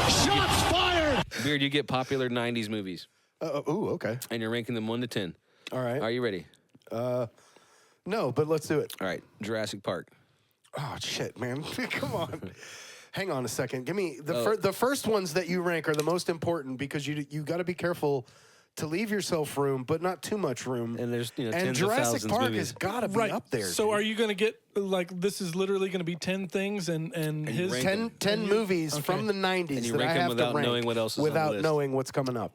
Shots fired! Beard, you get popular 90s movies. Ooh, okay. And you're ranking them 1 to 10. All right. Are you ready? No, but let's do it. All right. Jurassic Park. Oh, shit, man. Come on. Hang on a second. Give me the first ones that you rank are the most important because you got to be careful to leave yourself room, but not too much room. And there's, and tens Jurassic of thousands Park movies. has got to be Right. up there. So dude. are you going to get, like, this is literally going to be 10 things and his... rank 10 movies from the 90s And you that rank I them have without to rank knowing what else is on the without list. knowing what's coming up.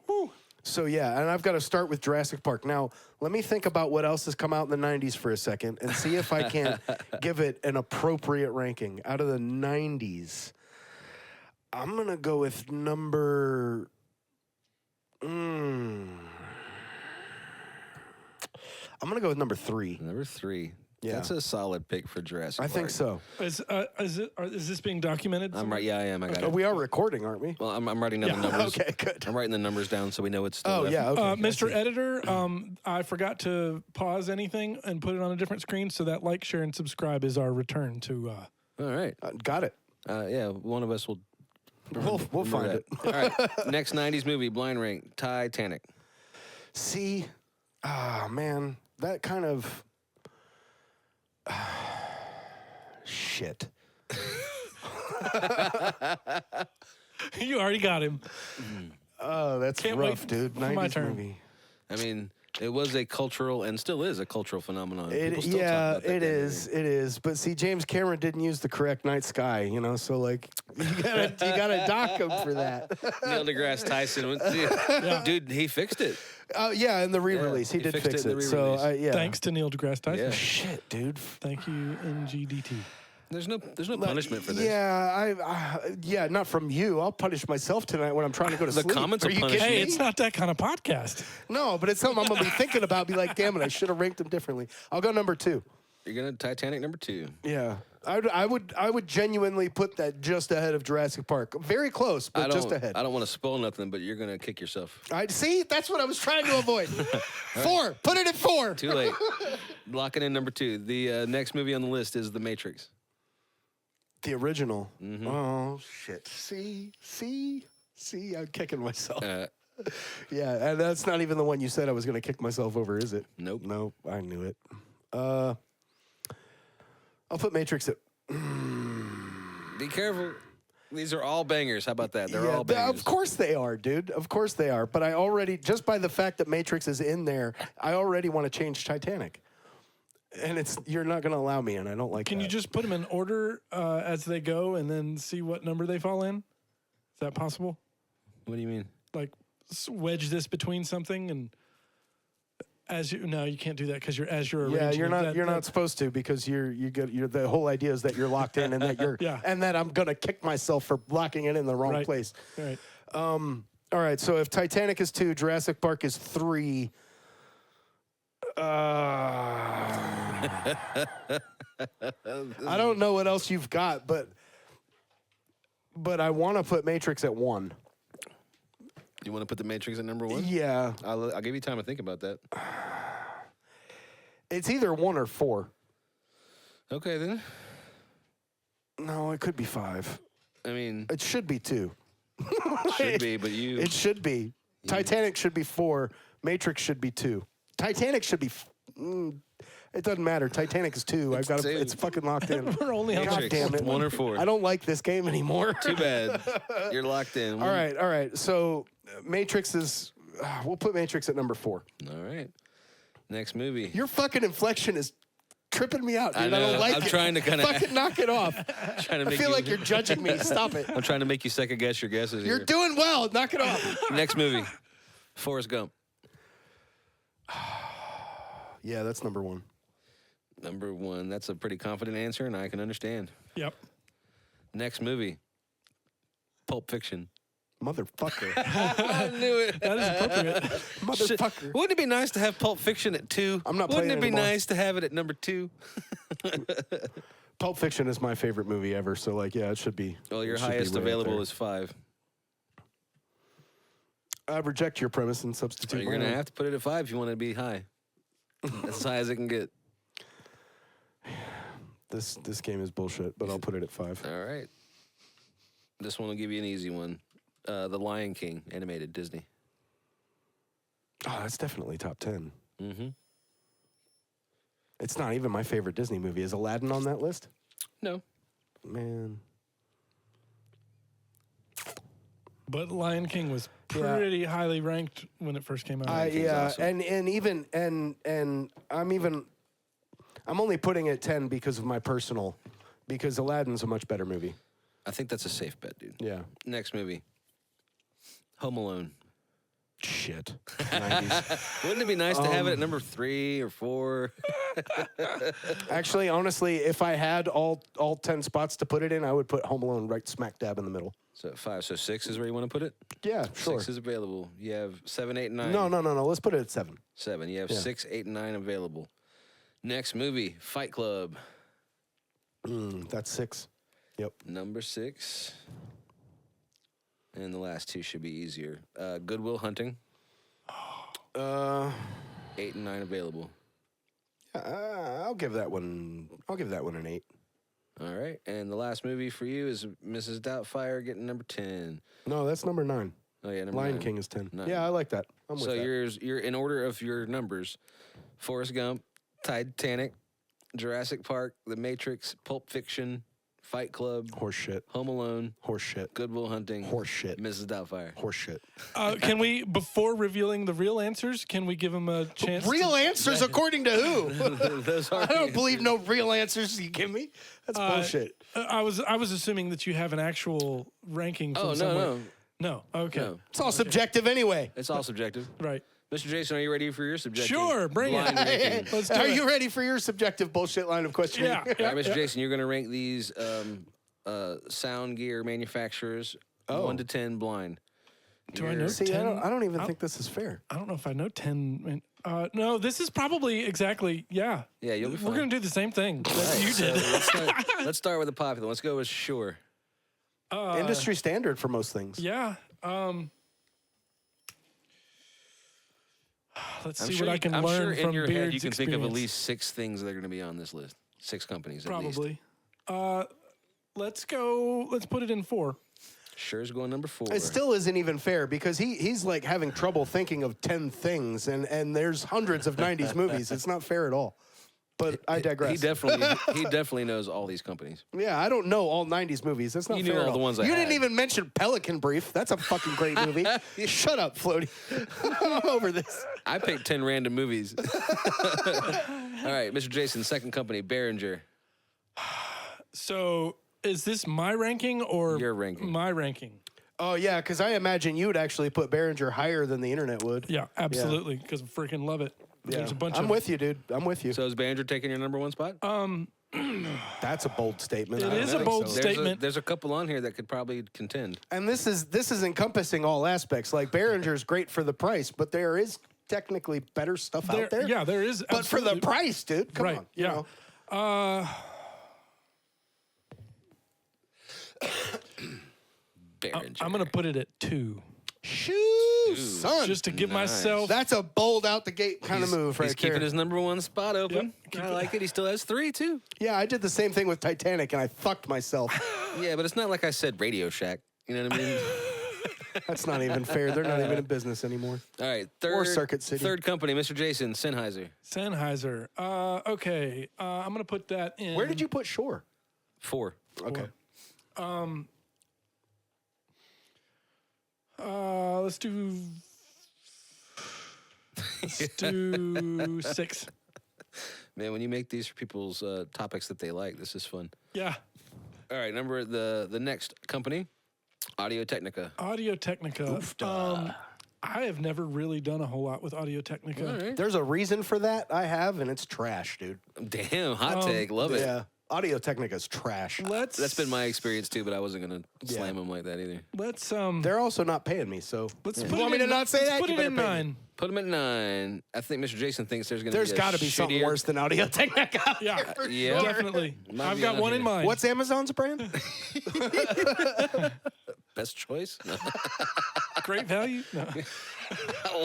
So yeah, and I've got to start with Jurassic Park. Now, let me think about what else has come out in the 90s for a second and see if I can give it an appropriate ranking. Out of the 90s, I'm going to go with number... I'm going to go with number 3. Number 3. Yeah. That's a solid pick for Jurassic I Park. think so. Is this being documented? I'm right. Yeah, I am. I got it. We are recording, aren't we? Well, I'm writing down the numbers. Okay, good. I'm writing the numbers down so we know it's still Oh, left. yeah, okay. Mr. Editor, I forgot to pause anything and put it on a different screen, so that like, share, and subscribe is our return to... All right. Got it. Yeah, one of us will. We'll remember find that. it. All right. Next 90s movie, blind rank, Titanic. See, man, that kind of shit. You already got him. Oh, that's Can't rough, wait dude. for my 90s turn. movie. I mean, it was a cultural and still is a cultural phenomenon. People It, still talk yeah, about that it damn is. movie. It is. But see, James Cameron didn't use the correct night sky, you know. So like, you gotta dock him for that. Neil deGrasse Tyson, dude, he fixed it. Yeah, in the re-release, he he did fixed fix it in it. the So re-release. yeah. Thanks to Neil deGrasse Tyson. Yeah. Shit, dude. Thank you, NGDT. There's no punishment for this. Yeah, yeah, not from you. I'll punish myself tonight when I'm trying to go to The sleep. comments Are will you punish kidding Hey, me? it's not that kind of podcast. No, but it's something I'm gonna be thinking about. Be like, damn it, I should have ranked them differently. I'll go number 2. You're gonna Titanic number 2. Yeah, I would genuinely put that just ahead of Jurassic Park. Very close, but just ahead. I don't want to spoil nothing, but you're gonna kick yourself. I see. That's what I was trying to avoid. 4. Put it at 4. Too late. Locking in number 2. The next movie on the list is The Matrix. The original. Oh shit. See, I'm kicking myself. Yeah, and that's not even the one you said I was gonna kick myself over, is it? Nope. Nope. I knew it. I'll put Matrix at. Be careful. These are all bangers. How about that? They're Yeah, all bangers. of course they are, dude. Of course they are. But I already, just by the fact that Matrix is in there, I already want to change Titanic. And you're not going to allow me, and I don't like Can that. you just put them in order as they go and then see what number they fall in? Is that possible? What do you mean? Like wedge this between something and no, you can't do that because you're Yeah, arranging you're it. not. That- You're that- not supposed to because you're the whole idea is that you're locked in and that you're Yeah. and that I'm gonna kick myself for locking it in the wrong Right. place. Right. All right. So if Titanic is 2, Jurassic Park is 3. I don't know what else you've got, but I want to put Matrix at 1. You want to put The Matrix at number 1? Yeah, I'll give you time to think about that. it's either 1 or 4. Okay, then. No, it could be 5. I mean, It should be 2. should be, but you. It should be. Titanic should be 4. Matrix should be 2. Titanic should be. It doesn't matter. Titanic is 2. I've got Two. it's fucking locked in. We're only on Matrix, damn it. 1 or 4. I don't like this game anymore. Too bad. You're locked in. All right. So Matrix is. We'll put Matrix at number 4. All right. Next movie. Your fucking inflection is tripping me out, dude. I know. don't like I'm it. trying to kinda- fucking knock it off. Trying to I make feel you, like you're judging me. Stop it. I'm trying to make you second guess your guesses. You're here. doing well. Knock it off. Next movie. Forrest Gump. Yeah, that's number 1. Number 1. That's a pretty confident answer, and I can understand. Yep. Next movie. Pulp Fiction. Motherfucker. I knew it. That is appropriate. Motherfucker. Wouldn't it be nice to have Pulp Fiction at 2? I'm not Wouldn't playing it be anymore. nice to have it at number 2? Pulp Fiction is my favorite movie ever, so like, yeah, it should be. Well, your it should be highest right up available there. is 5. I reject your premise and substitute. You're my gonna own. have to put it at 5 if you want it to be high. That's as high as it can get. This game is bullshit, but I'll put it at 5. All right. This one will give you an easy one. The Lion King, animated Disney. Oh, that's definitely top 10. Mm-hmm. It's not even my favorite Disney movie. Is Aladdin on that list? No. Man. But Lion King was Yeah. pretty highly ranked when it first came out. King's Yeah, awesome. and even I'm only putting it 10 because of my personal, because Aladdin's a much better movie. I think that's a safe bet, dude. Yeah. Next movie. Home Alone. Shit. 90s. Wouldn't it be nice to have it at number 3 or 4? Actually, honestly, if I had all 10 spots to put it in, I would put Home Alone right smack dab in the middle. So 5. So 6 is where you want to put it? Yeah, sure. 6 is available. You have 7, 8, and 9. No. Let's put it at 7. 7. You have Yeah. 6, 8, and 9 available. Next movie, Fight Club. That's 6. Yep. Number 6. And the last 2 should be easier. Good Will Hunting. 8 and 9 available. I'll give that one. I'll give that one an 8. All right. And the last movie for you is Mrs. Doubtfire getting number 10. No, that's number 9. Oh, yeah, number Lion 9. King is 10. 9. Yeah, I like that. I'm with So that. you're in order of your numbers. Forrest Gump, Titanic, Jurassic Park, The Matrix, Pulp Fiction, Fight Club, Horse shit. Home Alone, Horse shit. Good Will Hunting, Horse shit. Mrs. Doubtfire. Horse shit. Can we, before revealing the real answers, can we give them a chance? Real answers according to who? Those are I don't believe no real answers you give me. That's bullshit. I was assuming that you have an actual ranking from Oh, somewhere. no. No. Okay. No. It's all subjective anyway. It's all subjective. Right. Mr. Jason, are you ready for your subjective? Sure, bring it. blind ranking? Let's do Are it. you ready for your subjective bullshit line of questioning? Yeah. All right, Mr. Jason, you're going to rank these sound gear manufacturers 1 to 10 blind. Do I know See, 10? I don't even think this is fair. I don't know if I know 10. No, this is probably exactly, yeah. Yeah, you'll be fine. We're going to do the same thing that you So did. let's start with the popular. Let's go with Shure. Industry standard for most things. Yeah. Let's I'm see sure what I you- can I'm learn sure from in your Beard's head you can think of at experience. least 6 things that are going to be on this list. 6 companies at least. Probably. Let's go. Let's put it in 4. Shure's going number 4. It still isn't even fair because he's like having trouble thinking of 10 things, and there's hundreds of 90s movies. It's not fair at all. But I digress. He definitely knows all these companies. Yeah, I don't know all 90s movies. That's not You fair knew at all the ones I You didn't had. even mention Pelican Brief. That's a fucking great movie. Shut up, Floaty. I'm over this. I picked 10 random movies. All right, Mr. Jason, second company, Behringer. So is this my ranking or Your ranking. my ranking? Oh, yeah, because I imagine you would actually put Behringer higher than the internet would. Yeah, absolutely, because I freaking love it. Yeah. There's a bunch I'm of with you, dude. I'm with you. So is Behringer taking your number 1 spot? That's a bold statement. It I don't is a think bold so. statement. There's a couple on here that could probably contend. And this is encompassing all aspects. Like Behringer's great for the price, but there is technically better stuff out there. Yeah, there is. But for the absolutely. price, dude, come Right, on. you yeah. know. Behringer. I'm going to put it at 2. Shoo, son. Just to give nice. myself. That's a bold out the gate kind of move right He's there. keeping his number 1 spot open. Yep. I like it. He still has 3 too. Yeah, I did the same thing with Titanic, and I fucked myself. Yeah, but it's not like I said Radio Shack. You know what I mean? That's not even fair. They're not even in business anymore. All right, Or Circuit City. Third company, Mr. Jason Sennheiser. Sennheiser. Okay. I'm going to put that in. Where did you put Shore? 4. Okay. Let's do 6. Man, when you make these for people's topics that they like, this is fun. Yeah. All right, number the next company, Audio Technica. Audio Technica. I have never really done a whole lot with Audio Technica. There's a reason for that. I have, and it's trash, dude. Damn, hot take, love it. Yeah. Audio Technica is trash. That's been my experience too, but I wasn't gonna slam them like that either. Let's They're also not paying me, so. let's You put want it me in, to not say let's that? Put You it in better pay me. 9. Put them at 9. I think Mr. Jason thinks there's gonna There's be got to be something shittier- worse than Audio Technica. Yeah. Yeah, Definitely. Might I've be got on one in here. mind. What's Amazon's brand? Best choice. No. Great value? No.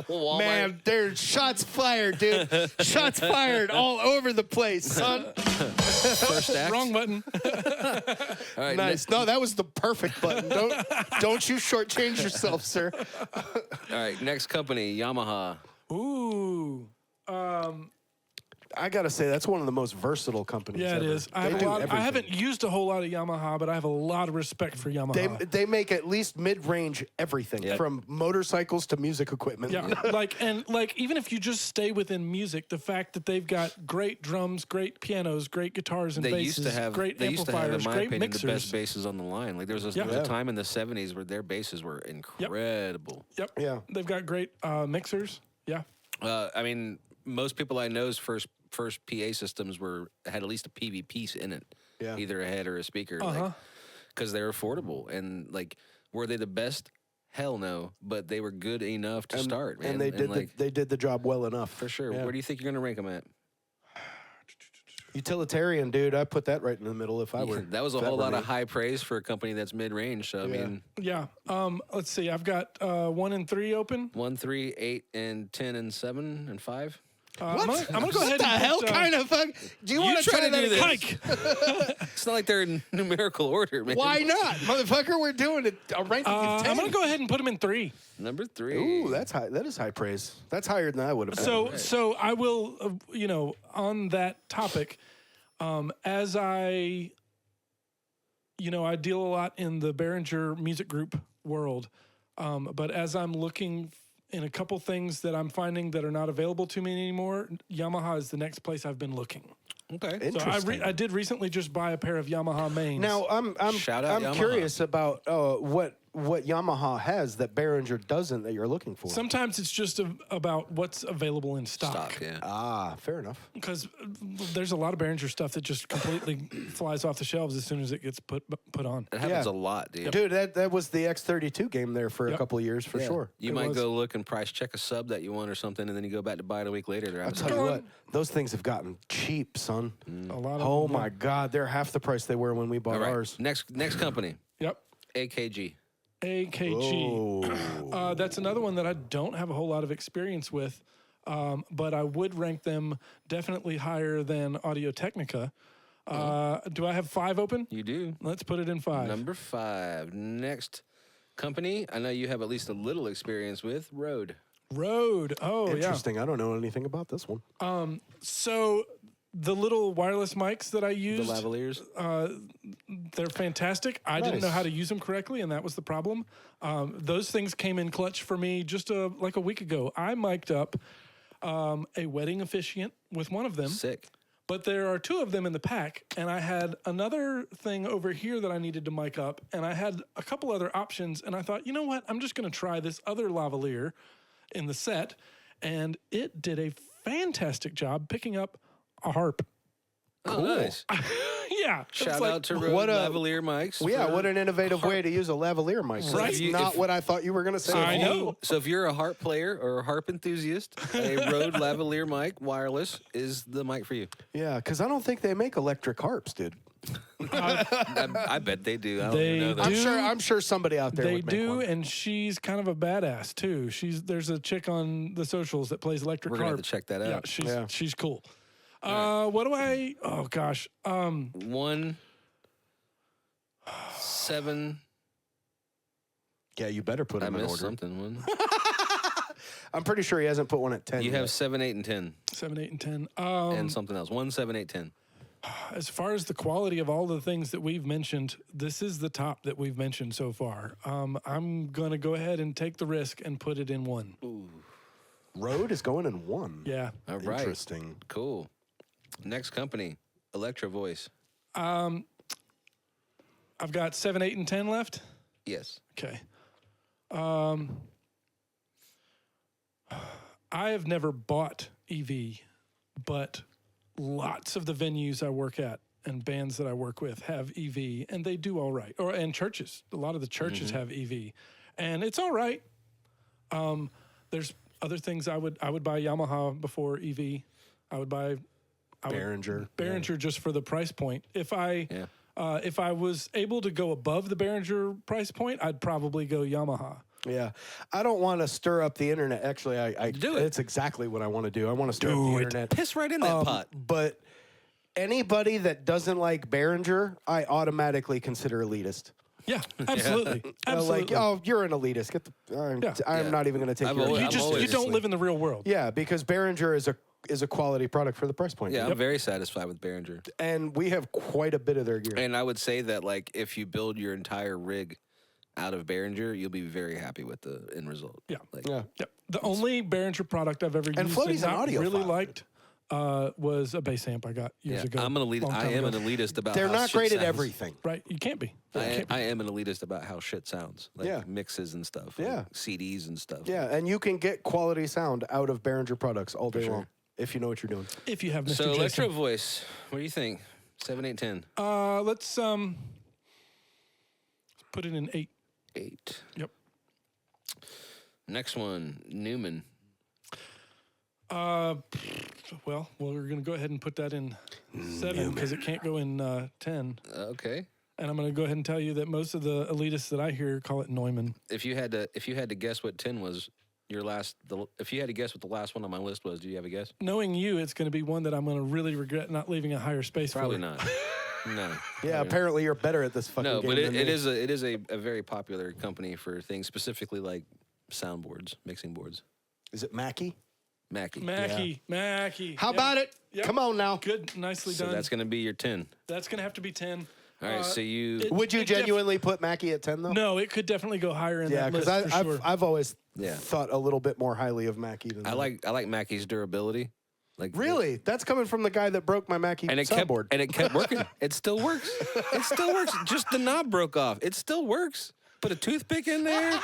Walmart. Man, there's shots fired, dude. Shots fired all over the place, son. First act. Wrong button. All right, Nice. No, that was the perfect button. Don't you shortchange yourself, sir. All right, next company, Yamaha. Ooh. I gotta say, that's one of the most versatile companies. Yeah, it ever. is. I They have a do lot. I everything. haven't used a whole lot of Yamaha, but I have a lot of respect for Yamaha. They make at least mid-range everything, Yep. from motorcycles to music equipment. yeah, even if you just stay within music, the fact that they've got great drums, great pianos, great guitars and They basses, used to have, great they used to have, in amplifiers, my great opinion, mixers. the best basses on the line. Like there was a, Yeah. there was a time in the '70s where their basses were incredible. Yep. Yeah. They've got great mixers. Yeah. I mean, most people I know's first PA systems had at least a PV piece in it, Yeah. either a head or a speaker, Uh-huh. because they're affordable. And like, were they the best? Hell no, but they were good enough to start, man. And they did the job well enough. for sure. Yeah. Where do you think you're gonna rank them at? Utilitarian, dude. I put that right in the middle if I were. That was a if that whole were lot me. of high praise for a company that's mid-range. So I mean, Yeah. Let's see. I've got 1 and 3 open. 1, 3, 8, and 10, and 7, and 5. I'm gonna go What ahead the and hell put, kind of fuck? Do you want to try to that do this. hike? It's not like they're in numerical order, man. Why not, motherfucker? We're doing a ranking of 10. I'm gonna go ahead and put them in 3. Number 3. Ooh, that's high. That is high praise. That's higher than I would have. So I will, on that topic, as I deal a lot in the Behringer music group world, but as I'm looking in a couple things that I'm finding that are not available to me anymore, Yamaha is the next place I've been looking. Okay. So I did recently just buy a pair of Yamaha mains. Now I'm Shout out Yamaha. curious about what Yamaha has that Behringer doesn't that you're looking for. Sometimes it's just about what's available in stock. Yeah. Ah, fair enough. Because there's a lot of Behringer stuff that just completely flies off the shelves as soon as it gets put on. It happens Yeah. a lot, dude. Dude, that was the X32 game there for a Yep. couple of years for sure. You It might was. go look and price check a sub that you want or something, and then you go back to buy it a week later. They're out I'll of tell stock. you what, those things have gotten cheap, son. A lot of Oh them, my God, they're half the price they were when we bought All right. ours. Next company, Yep. AKG. AKG. Oh, That's another one that I don't have a whole lot of experience with, but I would rank them definitely higher than Audio Technica. Do I have 5 open? You do. Let's put it in 5. Number 5. Next company, I know you have at least a little experience with, Rode. Rode. Oh, yeah. interesting. I don't know anything about this one. So the little wireless mics that I The used, lavaliers. they're fantastic. I didn't know Nice. how to use them correctly, and that was the problem. Those things came in clutch for me just like a week ago. I mic'd up a wedding officiant with one of them, Sick. but there are 2 of them in the pack, and I had another thing over here that I needed to mic up, and I had a couple other options, and I thought, you know what? I'm just going to try this other lavalier in the set, and it did a fantastic job picking up a harp. Oh, nice. Yeah. it's Shout like, out to Rode what a- lavalier mics. Well, yeah, for- what an innovative way to use a lavalier mic. Right. That's If you- not if- what I thought you were going to say. I at all. know. So if you're a harp player or a harp enthusiast, a Rode lavalier mic, wireless, is the mic for you. Yeah, because I don't think they make electric harps, dude. I bet they do. I don't They even know that. do. I'm sure somebody out there They would make do, one. and she's kind of a badass too. There's a chick on the socials that plays electric We're gonna have harp. to check that Yeah, out. she's cool. What do I? Oh gosh. 1, 7, Yeah, you better put I him in missed order. something. One. I'm pretty sure he hasn't put one at 10 You yet. have 7, 8, and 10, 7, 8, and 10. and something else. 1, 7, 8, 10. As far as the quality of all the things that we've mentioned, this is the top that we've mentioned so far. I'm going to go ahead and take the risk and put it in 1. Road is going in 1. Yeah. All right. Interesting. Cool. Next company, Electro Voice. I've got 7, 8, and 10 left. Yes. Okay. I have never bought EV, but lots of the venues I work at and bands that I work with have EV, and they do all right. And churches. A lot of the churches have EV, and it's all right. There's other things I would buy Yamaha before EV. I would buy Behringer just for the price point. If I was able to go above the Behringer price point, I'd probably go Yamaha. Yeah. I don't want to stir up the internet. Actually, I Do it. It's exactly what I want to do. I want to stir up the internet. Piss right in that pot. But anybody that doesn't like Behringer, I automatically consider elitist. Yeah, absolutely. Absolutely. Like, oh, you're an elitist. I'm not even going to take your always- opinion. you don't live in the real world. Yeah, because Behringer is a quality product for the price point. Yeah, I'm very satisfied with Behringer. And we have quite a bit of their gear. And I would say that, like, if you build your entire rig out of Behringer, you'll be very happy with the end result. Yeah. Like, Yeah. Yep. The only Behringer product I've ever used Floaty's and an not audiophile. really liked was a bass amp I got years ago. I'm an elitist. long I time am ago. an elitist about They're how not shit great at sounds. everything. Right, you can't be. I am an elitist about how shit sounds. Like Yeah. mixes and stuff. Yeah. Like CDs and stuff. Yeah, and you can get quality sound out of Behringer products all day long if you know what you're doing. If you have Mr. So Jason. Electro Voice, what do you think? 7, 8, 10. Let's put it in 8. 8. Yep. Next one, Newman. Well, we're going to go ahead and put that in 7 because it can't go in 10. Okay. And I'm going to go ahead and tell you that most of the elitists that I hear call it Neumann. If you had to guess what 10 was your if you had to guess what the last one on my list was, do you have a guess? Knowing you, it's going to be one that I'm going to really regret not leaving a higher space Probably for. not. No. Yeah, apparently you're better at this fucking No, game but than me. it is a very popular company for things specifically like soundboards, mixing boards. Is it Mackie? Mackie. Mackie. How Yep. about it? Yep. Come on now. Good. Nicely So done. that's going to be your 10. That's going to have to be 10. All right, so you Would you genuinely put Mackie at 10 though? No, it could definitely go higher in Yeah, that because list for sure. I've always Yeah. thought a little bit more highly of Mackie than I like Mackie's durability. Like Really? That's coming from the guy that broke my Mackie and it soundboard. kept working. It still works. It still works. Just the knob broke off. It still works. Put a toothpick in there.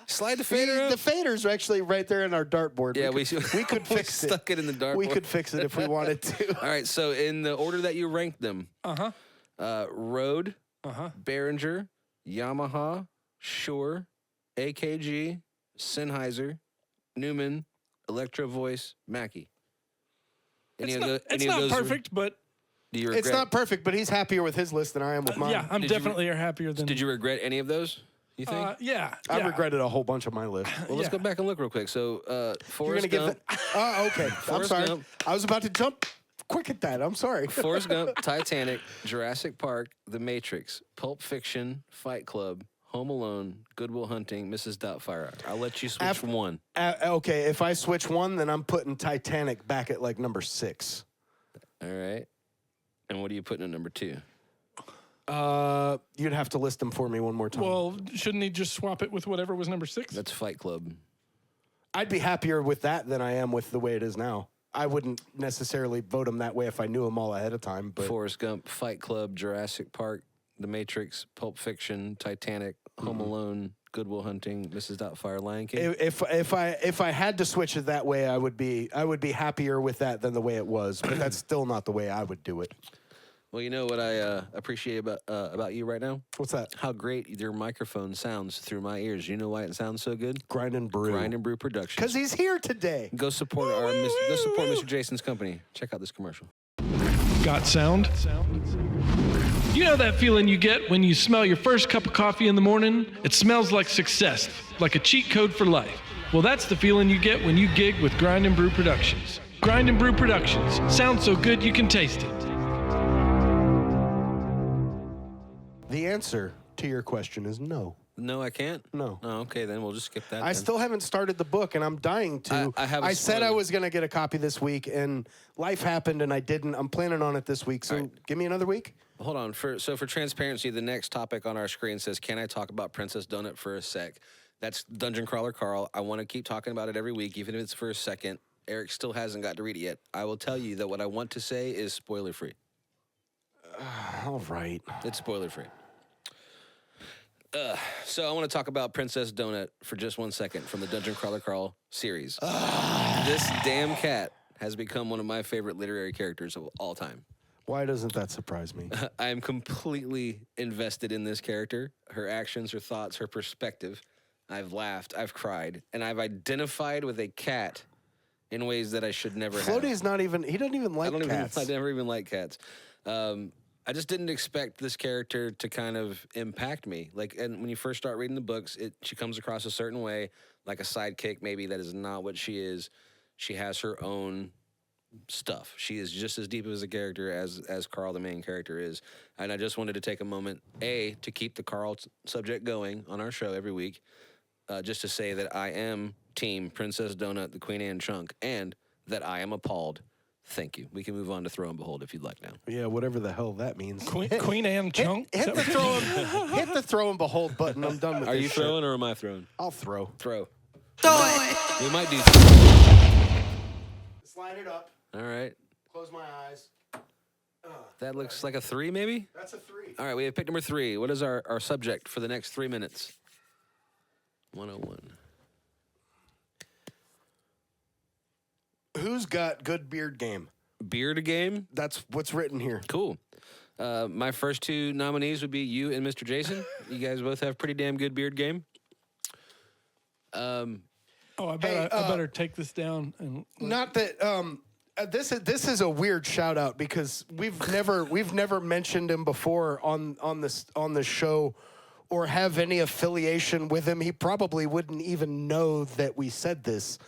Slide the fader up. The fader's actually right there in our dartboard. Yeah, we could we fix it. stuck it in the dartboard. We could fix it if we wanted to. All right, so in the order that you ranked them, Rode, Behringer, Yamaha, Shure, AKG, Sennheiser, Newman, Electro Voice, Mackie. It's not perfect, but Do you regret, It's not perfect, but he's happier with his list than I am with mine. yeah, I'm Did you definitely happier than. Did you regret any of those? You think? Yeah. I've yeah. regretted a whole bunch of my list. Well, let's yeah. go back and look real quick. So, You're Forrest gonna Gump, give that? Oh, okay. I'm Forrest sorry. Gump. I was about to jump quick at that. I'm sorry. Forrest Gump, Titanic, Jurassic Park, The Matrix, Pulp Fiction, Fight Club, Home Alone, Good Will Hunting, Mrs. Doubtfire. I'll let you switch from one. Okay, if I switch one, then I'm putting Titanic back at like number 6. All right. And what are you putting at number 2? You'd have to list them for me one more time. Well, shouldn't he just swap it with whatever was number 6? That's Fight Club. I'd be happier with that than I am with the way it is now. I wouldn't necessarily vote them that way if I knew them all ahead of time. But Forrest Gump, Fight Club, Jurassic Park, The Matrix, Pulp Fiction, Titanic, Home Alone, Good Will Hunting, Mrs. Doubtfire, Lion King. if I had to switch it that way, I would be happier with that than the way it was. But that's still not the way I would do it. Well, you know what I appreciate about you right now? What's that? How great your microphone sounds through my ears. You know why it sounds so good? Grind and brew. Grind and Brew Productions. Because he's here today. Go support go support Mr. Jason's company. Check out this commercial. Got sound? You know that feeling you get when you smell your first cup of coffee in the morning? It smells like success, like a cheat code for life. Well, that's the feeling you get when you gig with Grind and Brew Productions. Grind and Brew Productions. Sounds so good you can taste it. The answer to your question is no. No, I can't? No. Oh, okay, then we'll just skip that. I then. still haven't started the book, and I'm dying to. I have a I said I spoiler. was going to get a copy this week, and life happened, and I didn't. I'm planning on it this week, so give me another week. Hold on. For transparency, the next topic on our screen says, "Can I talk about Princess Donut for a sec?" That's Dungeon Crawler Carl. I want to keep talking about it every week, even if it's for a second. Eric still hasn't got to read it yet. I will tell you that what I want to say is spoiler free. All right. It's spoiler free. So I want to talk about Princess Donut for just 1 second from the Dungeon Crawler Carl series. This damn cat has become one of my favorite literary characters of all time. Why doesn't that surprise me? I am completely invested in this character, her actions, her thoughts, her perspective. I've laughed, I've cried, and I've identified with a cat in ways that I should never have. Floaty's not even. He doesn't even like cats. I never even liked cats. I just didn't expect this character to kind of impact me. Like, and when you first start reading the books, she comes across a certain way, like a sidekick. Maybe that is not what she is. She has her own stuff. She is just as deep as a character as Carl, the main character, is. And I just wanted to take a moment, to keep the Carl subject going on our show every week, just to say that I am Team Princess Donut, the Queen Anne chunk, and that I am appalled. Thank you. We can move on to Throw and Behold if you'd like now. Yeah, whatever the hell that means. Queen Anne chunk. Hit the throw and behold button. I'm done with Are this you shit. throwing or am I throwing? I'll throw. Throw. Throw it. We might do. Slide it up. All right. Close my eyes. That looks like a 3, maybe? That's a 3. All right, we have pick number 3. What is our subject for the next 3 minutes? 101. Who's got good beard game? Beard game? That's what's written here. Cool. My first 2 nominees would be you and Mr. Jason. You guys both have pretty damn good beard game. I better take this down and Not that this is a weird shout out because we've never mentioned him before on this show or have any affiliation with him. He probably wouldn't even know that we said this.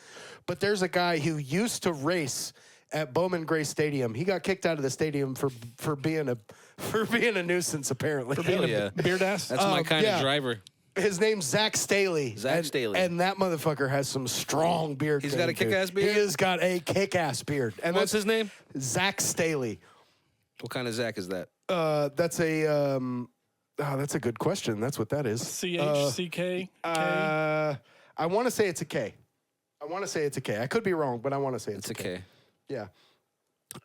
But there's a guy who used to race at Bowman Gray Stadium. He got kicked out of the stadium for being a nuisance, apparently. Hell yeah. beard ass. That's my kind of driver. His name's Zach Staley. Zach Staley. And that motherfucker has some strong beard. He's got a kick-ass beard? He has got a kick-ass beard. And What's his name? Zach Staley. What kind of Zach is that? That's a that's a good question. That's what that is. CHCK. I want to say it's a K. I could be wrong, but I want to say it's a K. Yeah.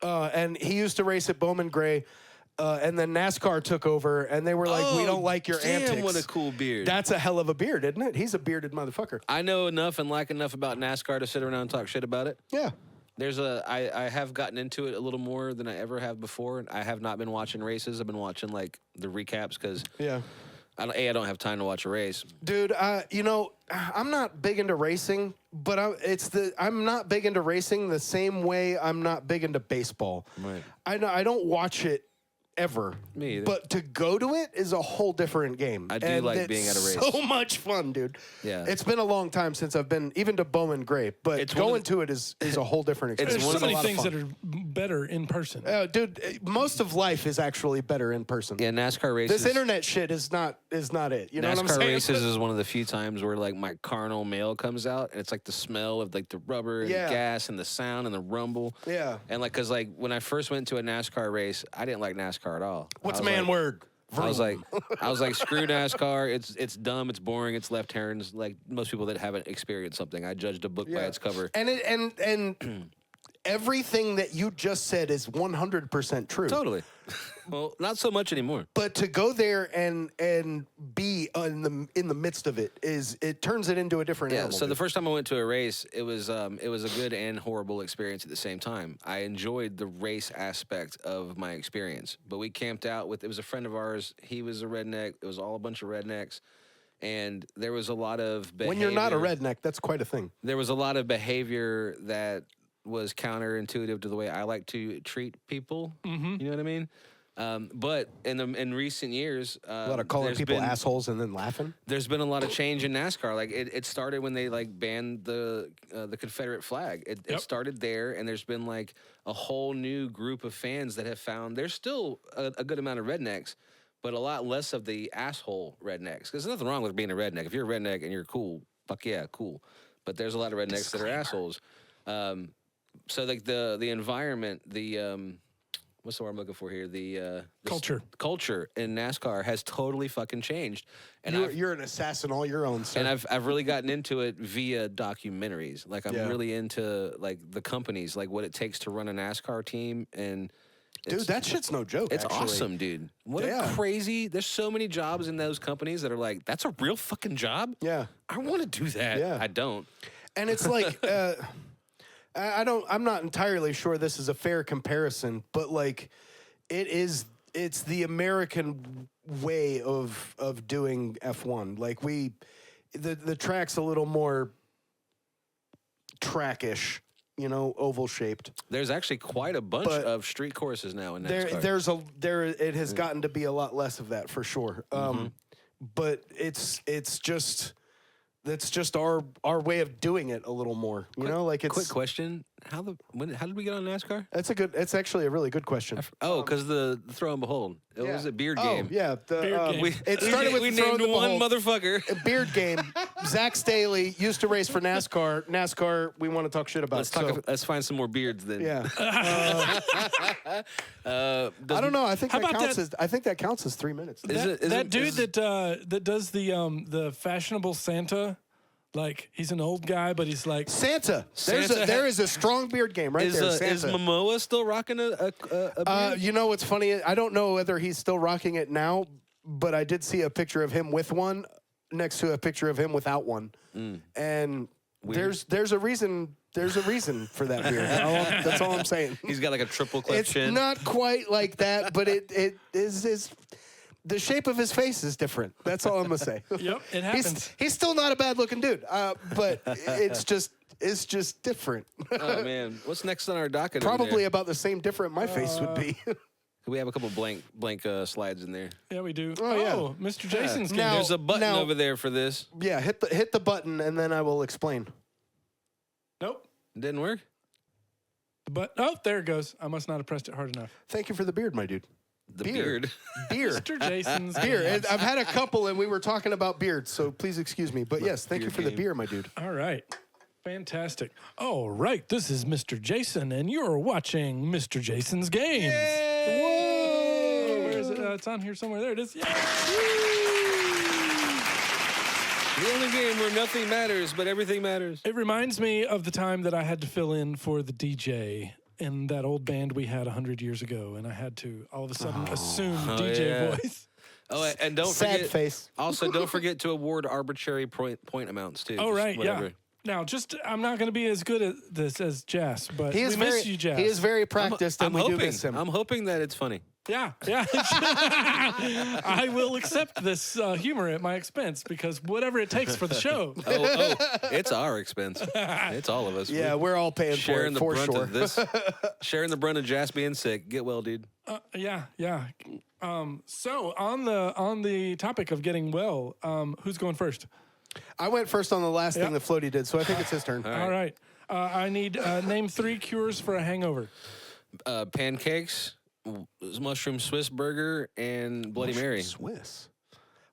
And he used to race at Bowman Gray, and then NASCAR took over, and they were like, "We don't like your damn, antics." what a cool beard. That's a hell of a beard, isn't it? He's a bearded motherfucker. I know enough and like enough about NASCAR to sit around and talk shit about it. Yeah. I have gotten into it a little more than I ever have before. I have not been watching races. I've been watching like the recaps because I don't have time to watch a race. Dude, I'm not big into racing, but I'm not big into racing the same way I'm not big into baseball. Right. I don't watch it ever. Me either. But to go to it is a whole different game. I do like being at a race. So much fun, dude. Yeah. It's been a long time since I've been even to Bowman Gray, but It's going to it is a whole different experience. There's one so of many the- things that are better in person. Dude, most of life is actually better in person. Yeah, NASCAR races. This internet shit is not it. You know what I'm NASCAR saying? races is one of the few times where like my carnal male comes out and it's like the smell of like the rubber and the gas and the sound and the rumble. Yeah. And like, cause like when I first went to a NASCAR race, I didn't like NASCAR at all. What's I was man like- word? I was like, screw NASCAR. It's dumb. It's boring. It's left turns. Like most people that haven't experienced something, I judged a book by its cover. And everything that you just said is 100% true. Totally. Well, not so much anymore. But to go there and be in the midst of it turns it into a different Yeah. animal. So the first time I went to a race, it was a good and horrible experience at the same time. I enjoyed the race aspect of my experience, but we camped out with. It was a friend of ours. He was a redneck. It was all a bunch of rednecks, and there was a lot of behavior. When you're not a redneck, that's quite a thing. There was a lot of behavior that was counterintuitive to the way I like to treat people. You know what I mean? But in recent years, A lot of calling people assholes and then laughing. there's been a lot of change in NASCAR. Like it started when they like banned the Confederate flag. It started there, and there's been like a whole new group of fans that have found there's still a good amount of rednecks, but a lot less of the asshole rednecks. Because there's nothing wrong with being a redneck. If you're a redneck and you're cool, fuck yeah, cool. But there's a lot of rednecks that are assholes. So like the environment, what's the word I'm looking for here? The culture in NASCAR has totally fucking changed. And you're an assassin all your own, sir. And I've really gotten into it via documentaries. Like I'm really into like the companies, like what it takes to run a NASCAR team. And dude, that shit's no joke. It's actually awesome, dude. What a crazy. There's so many jobs in those companies that are like, that's a real fucking job. Yeah, I want to do that. Yeah, I don't. And it's like. I'm not entirely sure this is a fair comparison, but like it's the American way of doing F1. Like the track's a little more trackish, oval shaped. There's actually quite a bunch of street courses now in NASCAR. It has gotten to be a lot less of that for sure. But it's just. That's just our way of doing it a little more, Like it's. Quick question: how did we get on NASCAR? It's actually a really good question. Because the throw and behold, it was a beard game. Yeah, Game. It started with we the throw named and one behold. motherfucker. A beard game. Zach Staley used to race for NASCAR. NASCAR, we want to talk shit about. Let's find some more beards then. Yeah. I don't know. I think that counts as 3 minutes. That dude that does the fashionable Santa. Like, he's an old guy, but he's like... Santa. There is a strong beard game there, Santa. Is Momoa still rocking a beard? You know what's funny? I don't know whether he's still rocking it now, but I did see a picture of him with one next to a picture of him without one. And there's a reason for that beard. That's all I'm saying. He's got like a triple clip it's chin. It's not quite like that, but it is... The shape of his face is different. That's all I'm gonna say. Yep, it happens. He's still not a bad looking dude, but it's just different. Oh man, what's next on our docket? Probably about the same different my face would be. Could we have a couple blank slides in there? Yeah, we do. Oh, yeah. Mr. Jason's game. There's a button over there for this. Yeah, hit the button and then I will explain. Nope. It didn't work. But there it goes. I must not have pressed it hard enough. Thank you for the beard, my dude. The beard. Beer. Mr. Jason's beer. I've had a couple and we were talking about beards, so please excuse me. But yes, thank you for the beer, my dude. All right. Fantastic. All right. This is Mr. Jason, and you're watching Mr. Jason's Games. Whoa! Where is it? It's on here somewhere. There it is. Yeah. The only game where nothing matters, but everything matters. It reminds me of the time that I had to fill in for the DJ in that old band we had 100 years ago, and I had to all of a sudden assume DJ voice. Oh, and don't Sad forget. face. Also, don't forget to award arbitrary point amounts too. Oh, right, whatever. yeah. Now, I'm not going to be as good at this as Jess, but He is we miss you, Jess. He is very practiced, and we do miss him. I'm hoping that it's funny. Yeah. I will accept this humor at my expense because whatever it takes for the show. Oh, it's our expense. It's all of us. Yeah, we're all paying sharing for the it, brunt for of sure. this. Sharing the brunt of Jas being sick. Get well, dude. Yeah. So on the topic of getting well, who's going first? I went first on the last thing that Floaty did, so I think it's his turn. All right. I need name 3 cures for a hangover. Pancakes, mushroom Swiss burger, and Bloody Mary. Swiss.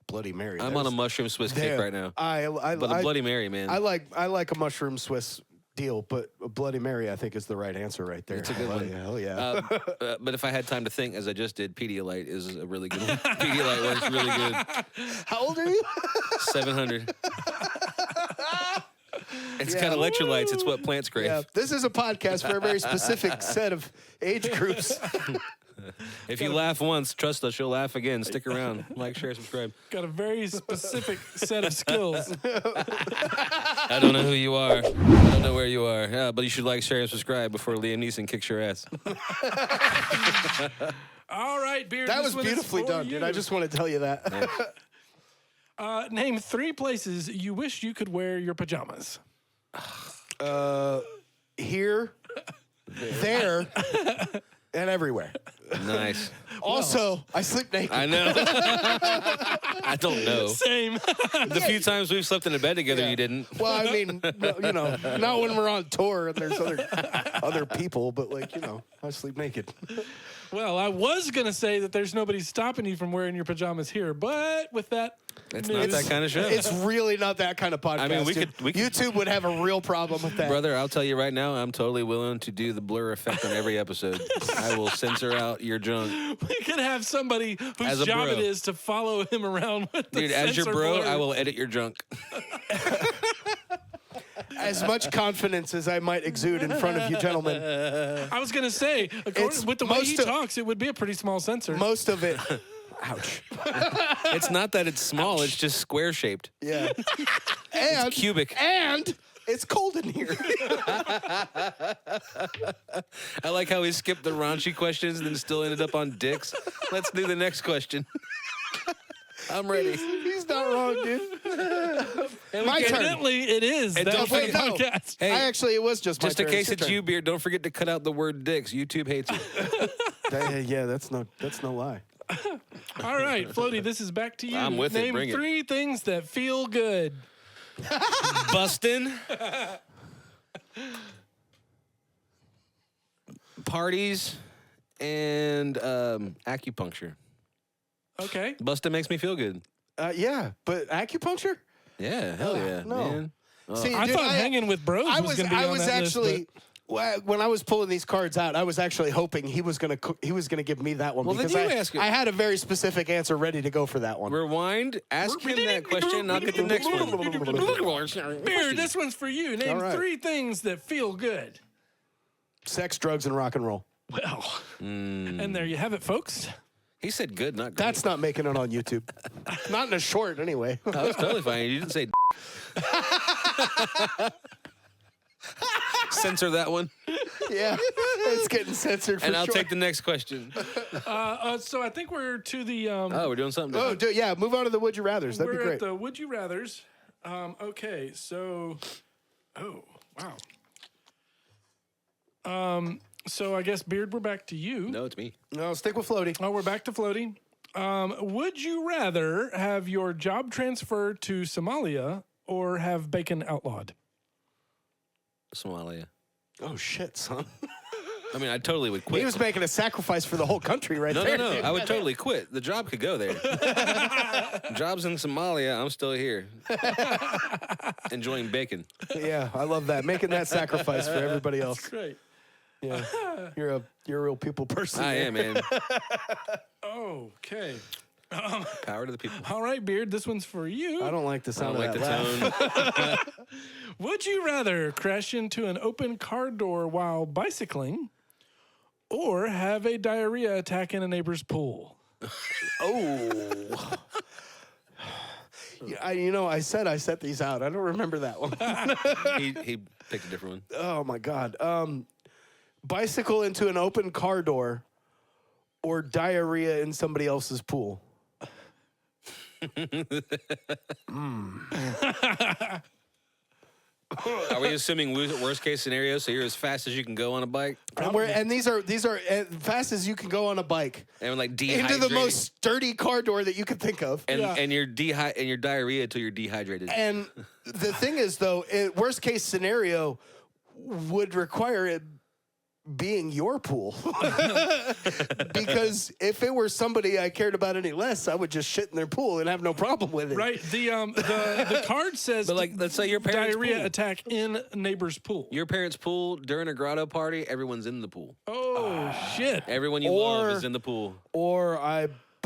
Bloody Mary. I'm on a mushroom Swiss kick right now. But a Bloody Mary, man. I like a mushroom Swiss deal, but a Bloody Mary I think is the right answer right there. It's a good one. Hell yeah. But if I had time to think, as I just did, Pedialyte is a really good one. Pedialyte works really good. How old are you? 700. It's got electrolytes. It's what plants crave. Yeah, this is a podcast for a very specific set of age groups. If you laugh once, trust us, you'll laugh again. Stick around. Like, share, subscribe. Got a very specific set of skills. I don't know who you are. I don't know where you are. Yeah, but you should like, share, and subscribe before Liam Neeson kicks your ass. All right, Beard. That was beautifully done, dude. I just want to tell you that. Name 3 places you wish you could wear your pajamas. Here, there, and everywhere. Nice. Also, I sleep naked. I know. I don't know. Same. The few times we've slept in a bed together, you didn't. Well, I mean, not when we're on tour and there's other people, but I sleep naked. Well, I was going to say that there's nobody stopping you from wearing your pajamas here, but with that It's not that kind of show. It's really not that kind of podcast. I mean, we dude. could- YouTube would have a real problem with that. Brother, I'll tell you right now, I'm totally willing to do the blur effect on every episode. I will censor out your junk. we could have somebody As whose a job bro. it is to follow him around with the Dude, as your censor bro, blur. I will edit your junk. As much confidence as I might exude in front of you gentlemen, I was going to say, It's with the way he most of- talks, it would be a pretty small censor. most of it. Ouch. It's not that it's small, it's just square shaped. Yeah. And cubic. And it's cold in here. I like how he skipped the raunchy questions and then still ended up on dicks. Let's do the next question. I'm ready. He's not wrong, dude. My turn. Evidently, it is. And That don't was Wait, the no. podcast. Hey, It was just my just in turn. case your it's turn. you, Beard, don't forget to cut out the word dicks. YouTube hates it. Yeah, that's no lie. All right, Floaty, this is back to you. I'm with it. Name Bring it. 3 things that feel good. Bustin'. Parties and acupuncture. Okay. Bustin' makes me feel good. Yeah, but acupuncture? Yeah, hell yeah, no. man. See, I dude, thought hanging with bros I was was going to be I on was that actually list, when I was pulling these cards out, I was actually hoping he was gonna give me that one Well, then because you ask it. I had a very specific answer ready to go for that one. Rewind, ask him that question, and I'll get the next one. but Beard, this one's for you. Name All right. 3 things that feel good. Sex, drugs, and rock and roll. Well, and there you have it, folks. He said good, not great. That's not making it on YouTube. Not in a short, anyway. That was totally fine. You didn't say censor that one, Yeah, it's getting censored for and I'll sure. take the next question. So I think we're to the Oh, we're doing something Oh, different. yeah, move on to the would you rather's. That'd we're be great. at the would you rather's. Okay, so wow. So I guess Beard, we're back to you. No, it's me. No, stick with Floaty. Oh, we're back to Floaty. Would you rather have your job transferred to Somalia or have bacon outlawed? Somalia. Oh shit, son. I mean, I totally would quit. He was making a sacrifice for the whole country right No, there. no, no. I would totally quit. The job could go there. Job's in Somalia. I'm still here. Enjoying bacon. Yeah, I love that. Making that sacrifice for everybody else. Great. Yeah. You're a real people person. I am, man. Okay. Power to the people. All right, Beard, this one's for you. I don't like the I sound don't of like that the laugh. tone. Would you rather crash into an open car door while bicycling or have a diarrhea attack in a neighbor's pool? Oh. I said I set these out. I don't remember that one. He picked a different one. Oh my God. Bicycle into an open car door or diarrhea in somebody else's pool. Are we assuming worst case scenario? So you're as fast as you can go on a bike, And these are fast as you can go on a bike and like dehydrated, into the most sturdy car door that you could think of. and you're and you're diarrhea until you're dehydrated. And the thing is, though, worst case scenario would require it being your pool. Because if it were somebody I cared about any less, I would just shit in their pool and have no problem with it. Right. The card says But like, let's say your parents' diarrhea pool. attack in neighbor's pool. Your parents' pool during a grotto party, everyone's in the pool. Oh shit. Everyone you love is in the pool. Or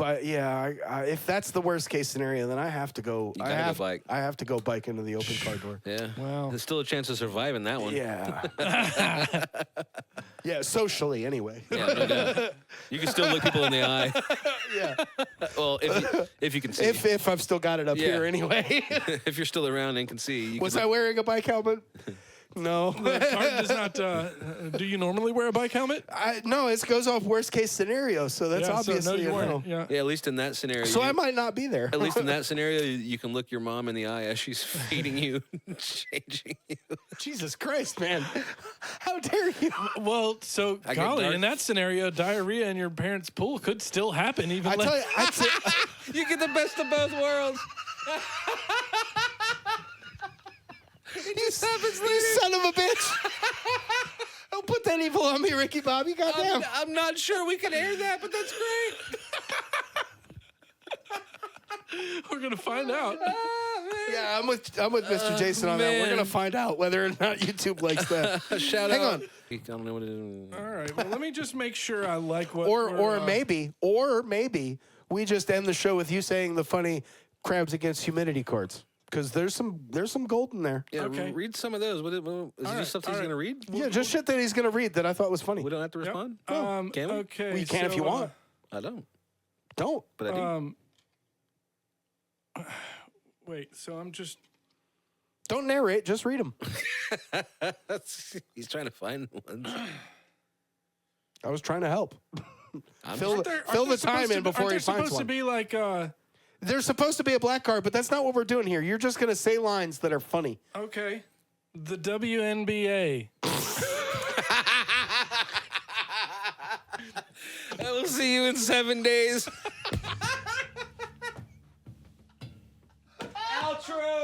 if that's the worst case scenario, then I have to go. You gotta go bike. I have to go bike into the open car door. Yeah. Wow. There's still a chance of surviving that one. Yeah. Yeah, socially anyway. Yeah, no doubt. You can still look people in the eye. Yeah. Well, if you can see. If I've still got it up here anyway. If you're still around and can see. You Was can I wearing a bike helmet? No. The card does not. Do you normally wear a bike helmet? No, it goes off worst case scenario, so that's Yeah, obviously so no, you a no. weren't. Yeah. Yeah, at least in that scenario. So you- I might not be there. At least in that scenario, you can look your mom in the eye as she's feeding you, changing you. Jesus Christ, man. How dare you? Well, so I get golly, dark. in that scenario, diarrhea in your parents' pool could still happen. Even I tell you, You get the best of both worlds. you son of a bitch. Don't put that evil on me, Ricky Bobby. Goddamn. I'm not sure we can air that, but that's great. We're gonna find out. Yeah, I'm with Mr. Jason on that. We're man. gonna find out whether or not YouTube likes that. Shout Hang out. on. I don't know what it is. All right. Well, let me just make sure I like what. Or maybe we just end the show with you saying the funny crabs against humidity cards, because there's some gold in there. Yeah, Okay. read some of those. Is right, this stuff he's all right. going to read? Yeah, just shit that he's gonna read that I thought was funny. We don't have to respond? Yep. Can we? Okay. We can if you want. I don't. Don't. But I do. Wait. So I'm just. Don't narrate. Just read them. He's trying to find ones. I was trying to help. Fill Aren't the there time supposed in before aren't he there finds supposed one. to be like There's supposed to be a black card, but that's not what we're doing here. You're just gonna say lines that are funny. okay, the WNBA. I will see you in 7 days. Outro.